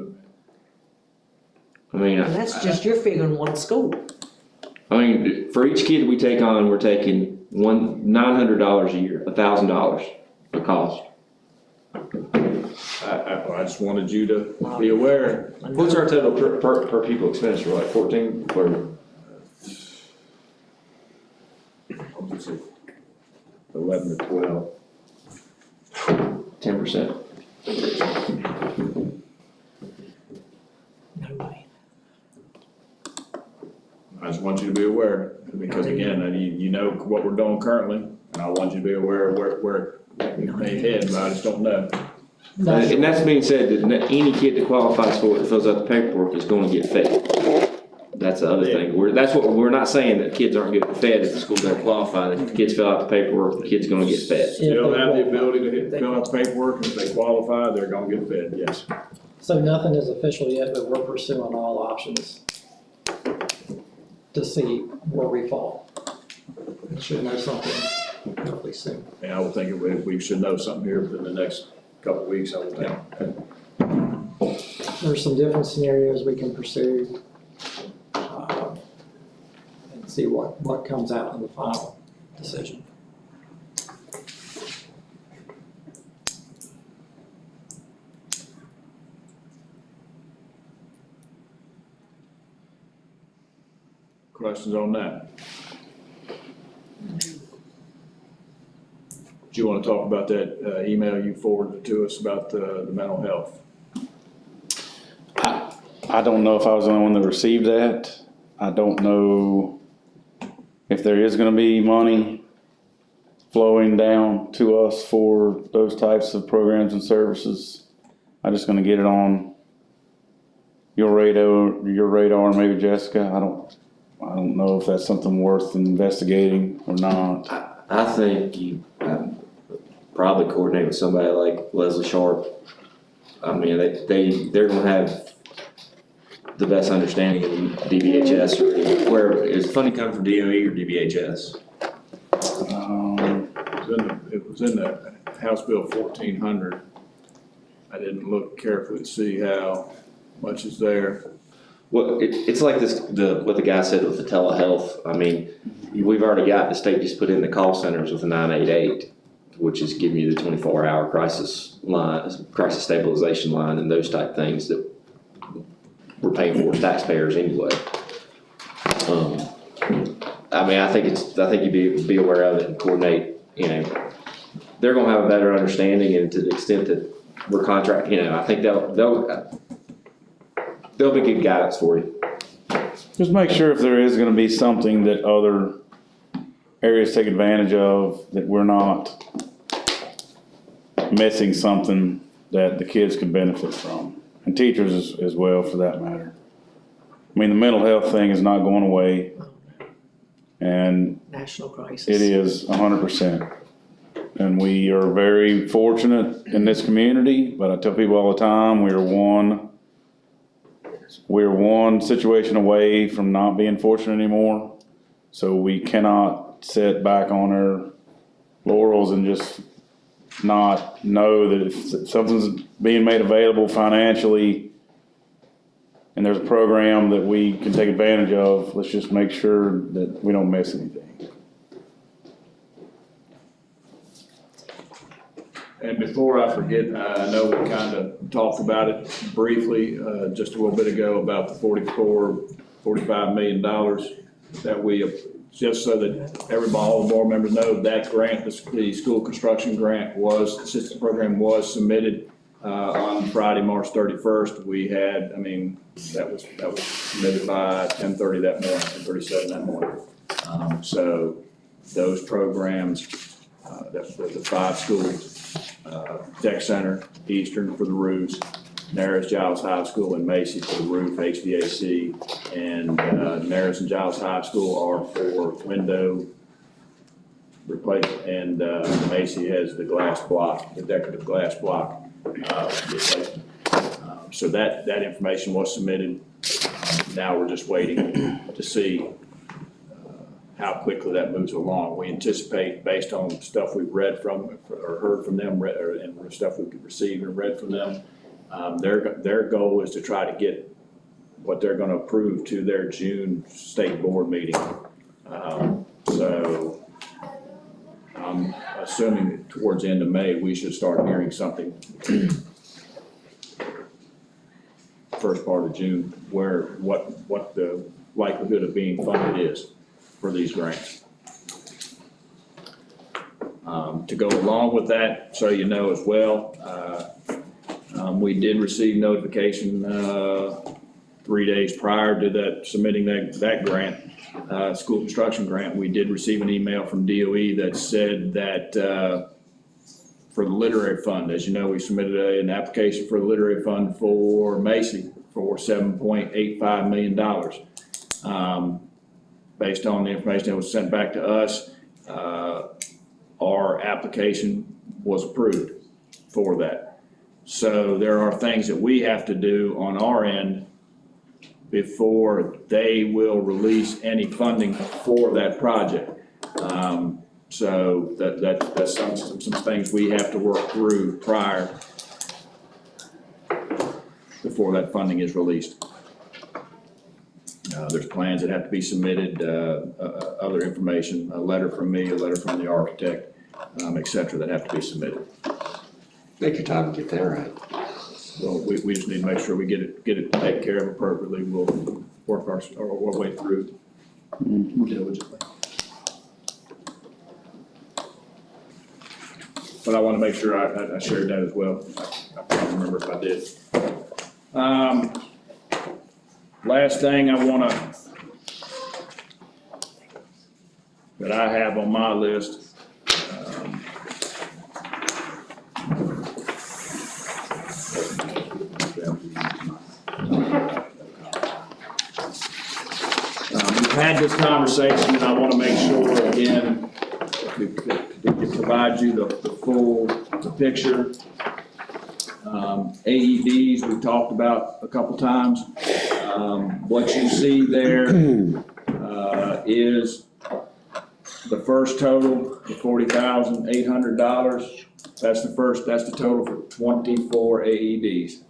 And that's just, you're figuring one school.
For each kid we take on, we're taking $900 a year, $1,000 a cost.
I just wanted you to be aware.
What's our total per pupil expenditure, like 14 or?
11 to 12.
10%.
No way.
I just want you to be aware, because again, you know what we're doing currently, and I want you to be aware of where it may head, but I just don't know.
And that's being said, that any kid that qualifies for it, that fills out the paperwork is gonna get fed. That's the other thing. We're not saying that kids aren't getting fed if the school doesn't qualify. If the kids fill out the paperwork, the kid's gonna get fed.
Still have the ability to fill out the paperwork, and if they qualify, they're gonna get fed, yes.
So nothing is official yet, but we're pursuing all options to see where we fall. We should know something hopefully soon.
And I would think we should know something here within the next couple of weeks, I would think.
There's some different scenarios we can pursue, and see what comes out in the final decision.
Questions on that? Do you want to talk about that email you forwarded to us about the mental health?
I don't know if I was the only one that received that. I don't know if there is gonna be money flowing down to us for those types of programs and services. I'm just gonna get it on your radar, maybe Jessica. I don't know if that's something worth investigating or not.
I think you probably coordinate with somebody like Leslie Sharp. I mean, they're gonna have the best understanding of DBHS, or where, is funding coming from DOE or DBHS?
It was in the House Bill 1400. I didn't look carefully to see how much is there.
Well, it's like this, what the guy said with the telehealth. I mean, we've already got, the state just put in the call centers with the 988, which is giving you the 24-hour crisis line, crisis stabilization line, and those type things that we're paying for as taxpayers anyway. I mean, I think you'd be aware of it and coordinate, you know. They're gonna have a better understanding, and to the extent that we're contract, you know, I think they'll be good guidance for you.
Just make sure if there is gonna be something that other areas take advantage of, that we're not missing something that the kids could benefit from, and teachers as well for that matter. I mean, the mental health thing is not going away, and
National crisis.
it is 100%. And we are very fortunate in this community, but I tell people all the time, we're one situation away from not being fortunate anymore. So we cannot sit back on our laurels and just not know that if something's being made available financially and there's a program that we can take advantage of, let's just make sure that we don't miss anything.
And before I forget, I know we kind of talked about it briefly, just a little bit ago, about the $45 million that we, just so that all the board members know, that grant, the school construction grant assistance program was submitted on Friday, March 31st. We had, I mean, that was submitted by 10:30 that morning, 10:37 that morning. So those programs, the 5 schools, Tech Center, Eastern for the roofs, Narrows Giles High School, and Macy for the roof HVAC, and Narrows and Giles High School are for window replacement, and Macy has the glass block, the decorative glass block replacement. So that information was submitted. Now we're just waiting to see how quickly that moves along. We anticipate, based on stuff we've read from, or heard from them, and stuff we've received and read from them, their goal is to try to get what they're gonna approve to their June state board meeting. So I'm assuming that towards the end of May, we should start hearing something first part of June, what the likelihood of being funded is for these grants. To go along with that, so you know as well, we did receive notification 3 days prior to that, submitting that grant, school construction grant. We did receive an email from DOE that said that for the literary fund, as you know, we submitted an application for the literary fund for Macy for $7.85 million. Based on the information that was sent back to us, our application was approved for that. So there are things that we have to do on our end before they will release any funding for that project. So that's some things we have to work through prior, before that funding is released. There's plans that have to be submitted, other information, a letter from me, a letter from the architect, et cetera, that have to be submitted.
Take your time and get that right.
Well, we just need to make sure we get it taken care of appropriately. We'll work our way through diligently. But I want to make sure I shared that as well. I can't remember if I did. Last thing that I have on my list, we've had this conversation, and I wanna make sure, again, to provide you the full picture. AEDs, we talked about a couple times. What you see there, is the first total, the $40,800. That's the total for 24 AEDs.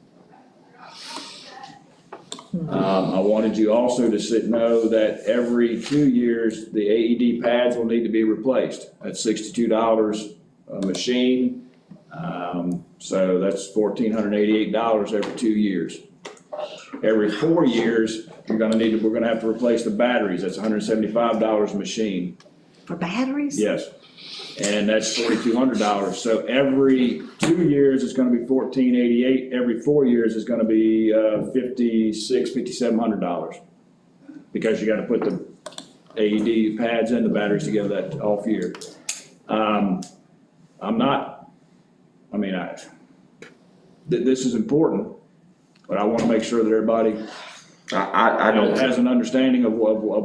I wanted you also to know that every 2 years, the AED pads will need to be replaced. That's $62 a machine. So that's $1,488 every 2 years. Every 4 years, we're gonna have to replace the batteries. That's $175 a machine.
For batteries?
Yes. And that's $4,200. So every 2 years, it's gonna be $1,488. Every 4 years, it's gonna be $5,700. Because you gotta put the AED pads and the batteries together that off year. This is important, but I wanna make sure that everybody
I don't.
has an understanding of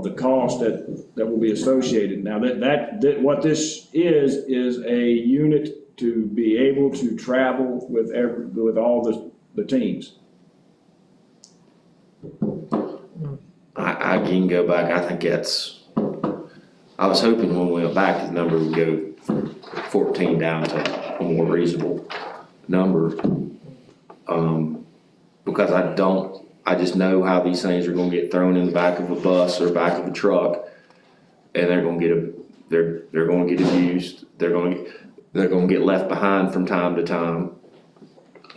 the cost that will be associated. Now, that what this is a unit to be able to travel with all the teams.
I can go back, I think I was hoping when we went back, the number would go from 14 down to a more reasonable number. Because I just know how these things are gonna get thrown in the back of a bus or back of a truck, and they're gonna get abused, they're gonna get left behind from time to time.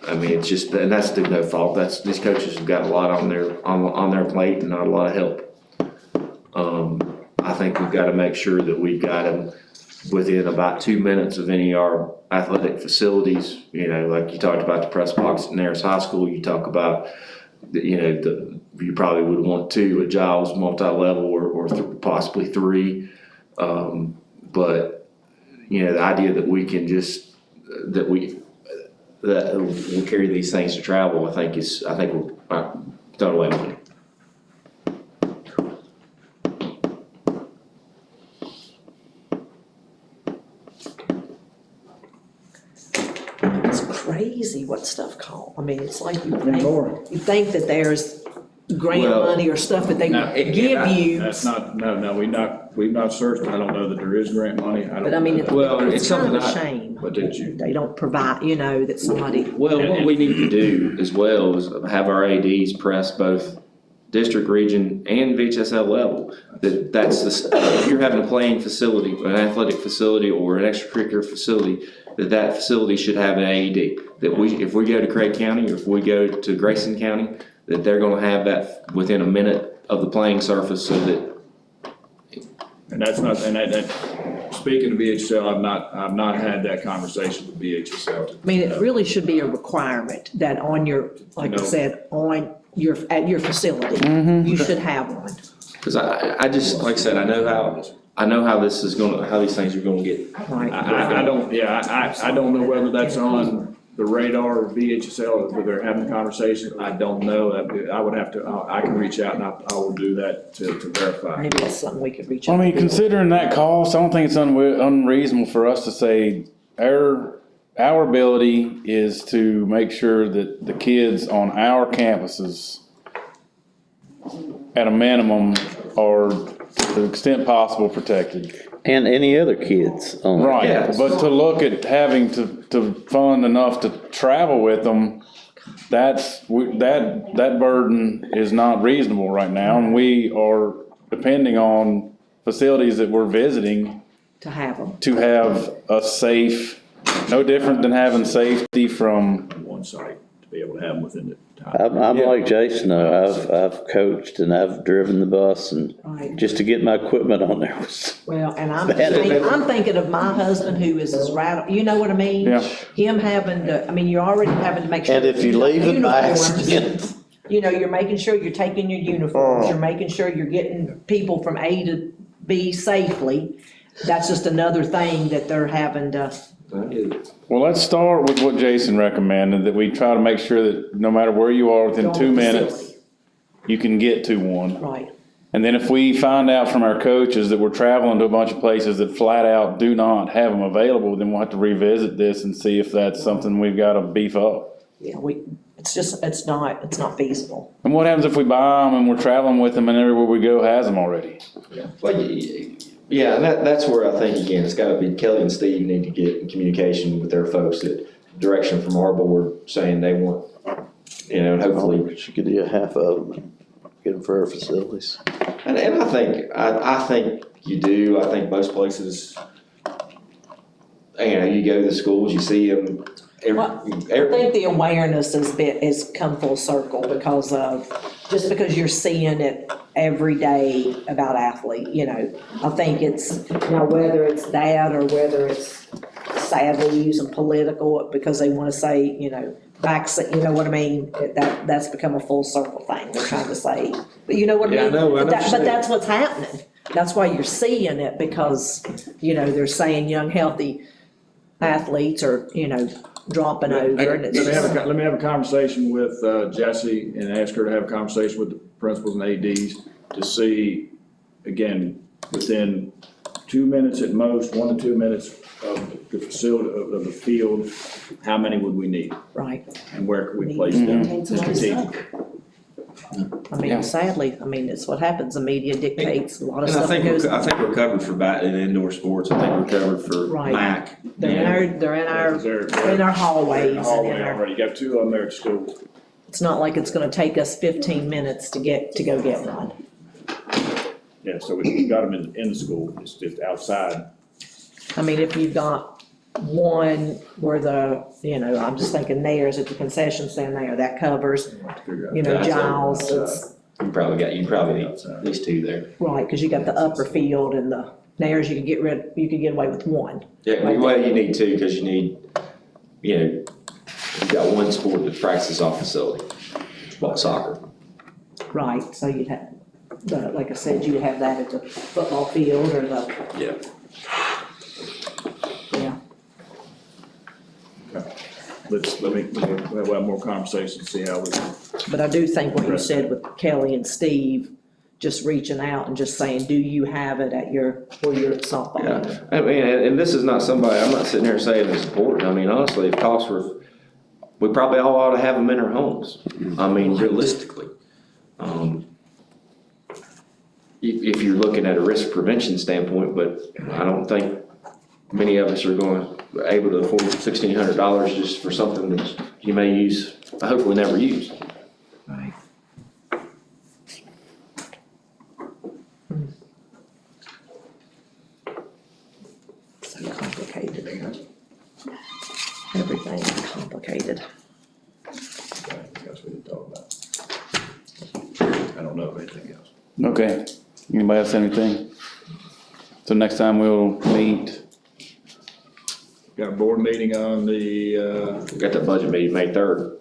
I mean, it's just, and that's through no fault, these coaches have got a lot on their plate and not a lot of help. I think we've gotta make sure that we've got them within about 2 minutes of any of our athletic facilities, like you talked about the press box at Nares High School, you talk about, you probably would want 2 at Giles multi-level or possibly 3. But, the idea that we can that we'll carry these things to travel, I think we're done away with it.
It's crazy what stuff costs. I mean, it's like you
More.
think that there's grant
Well,
money or stuff that they
No,
give you.
That's not, no, we've not searched, I don't know that there is grant money, I don't.
But I mean,
know that.
Well,
it's
it's
kind of a
something
shame.
But did you?
They don't provide, that somebody,
Well, what we need to do as well is have our ADs press both district, region, and VHSL level. If you're having a playing facility, an athletic facility, or an extracurricular facility, that facility should have an AED. If we go to Craig County, or if we go to Grayson County, that they're gonna have that within a minute of the playing surface, so that.
And that's not, speaking of VHSL, I've not had that conversation with VHSL.
I mean, it really should be a requirement that on your, like I
No.
said, at your facility, you should have one.
Cause I just, like I said, I know how how these things are gonna get.
Right.
I don't know whether that's on the radar of VHSL, whether they're having a conversation, I don't know. I can reach out and I will do that to verify.
Maybe that's something we could reach out
I
to.
mean,
Bill.
considering that cost, I don't think it's unreasonable for us to say our ability is to make sure that the kids on our campuses, at a minimum, are to the extent possible protected.
And any other kids on the
Right,
campus.
but to look at having to fund enough to travel with them, that burden is not reasonable right now, and we are depending on facilities that we're visiting
To have them.
to have a safe, no different than having safety from,
One site, to be able to have them within the time.
I'm like Jason, though. I've coached and I've driven the bus, and
Right.
just to get my equipment on there was,
Well, and I'm
Bad.
thinking of my husband who is as radical, you know what I mean?
Yeah.
Him having to, you're already having to make sure.
and if you leave it by accident,
You're making sure you're taking your uniforms, you're making sure you're getting people from A to B safely. That's just another thing that they're having to,
well, let's start with what Jason recommended, that we try to make sure that no matter where you are, within
Go
2
on
minutes,
facility.
you can get to one.
right.
And then if we find out from our coaches that we're traveling to a bunch of places that flat out do not have them available, then we'll have to revisit this and see if that's something we've got to beef up.
Yeah, it's not feasible.
And what happens if we buy them and we're traveling with them and everywhere we go has them already?
Well, yeah, and that's where I think, again, it's gotta be Kelly and Steve need to get in communication with their folks, that direction from our board saying they want, and hopefully.
She could do a half of them and get them for our facilities.
And I think you do. I think most places, you go to the schools, you see them.
I think the awareness has come full circle because just because you're seeing it every day about athlete, I think it's, whether it's that or whether it's sadly using political because they want to say, vaccine, you know what I mean? That's become a full circle thing. They're trying to say, but you know what I mean?
Yeah, I know,
But that's what's happening. That's why you're seeing it because, they're saying young, healthy athletes are, dropping over and it's.
Let me have a conversation with Jessie and ask her to have a conversation with the principals and ADs to see, again, within 2 minutes at most, 1 to 2 minutes of the facility, of the field, how many would we need?
Right.
And where could we place them strategically?
I mean, sadly, it's what happens. The media dictates a lot of
And I
stuff that
think
goes.
I think we're covered for in indoor sports. I think we're covered for
Right.
MAC.
They're in our hallways and
Hallway
in our,
already, you got 2 of them there at school.
it's not like it's gonna take us 15 minutes to go get one.
Yeah, so we got them in the school, it's just outside.
If you've got one where I'm just thinking theirs at the concession stand there, that covers, Giles, it's,
You probably need at least 2 there.
right, cause you got the upper field and the, theirs, you could get away with one.
Yeah, well, you need 2 because you need, you've got one sport that practices off facility, football, soccer.
Right, so you'd have, like I said, you'd have that at the football field or the,
Yeah.
yeah.
We'll have more conversations, see how we can.
But I do think what you said with Kelly and Steve, just reaching out and just saying, do you have it at where you're at softball?
Yeah, and this is not somebody, I'm not sitting here saying it's important. Honestly, if costs were, we probably all ought to have them in our homes. Realistically. If you're looking at a risk prevention standpoint, but I don't think many of us are able to afford $1,600 just for something that you may use, hopefully never use.
Right. So complicated. Everything is complicated.
That's what we talk about. I don't know of anything else.
Okay, anybody else have anything? So next time we'll meet,
Got a board meeting on the,
We got that budget meeting May 3rd.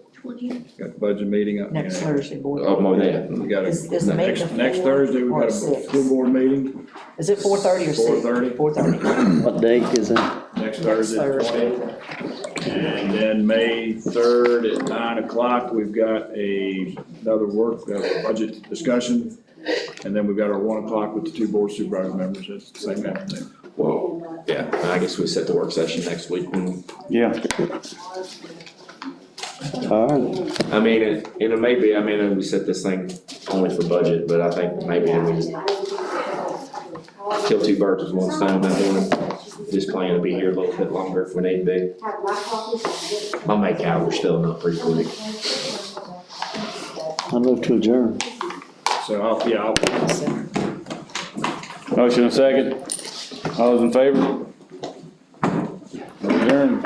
got the budget meeting on.
Next Thursday, board.
Oh, more than that.
We got
Is the meeting at
next
4
Thursday, we
or
got a
6?
school board meeting,
Is it 4:30 or 6?
4:30.
4:30.
What date is it?
next Thursday,
Thursday.
20th. And then May 3rd at 9 o'clock, we've got another budget discussion. And then we've got our 1 o'clock with the 2 board supervisor members, that's the same afternoon.
Well, yeah, I guess we set the work session next week when.
yeah,
All right.
It may be, we set this thing only for budget, but I think maybe we just kill 2 birds with 1 stone that morning. Just plan to be here a little bit longer if we need to be. I'll make hours filling up pretty quick.
I move to adjourn.
So I'll
motion and second, all those in favor? Adjourn.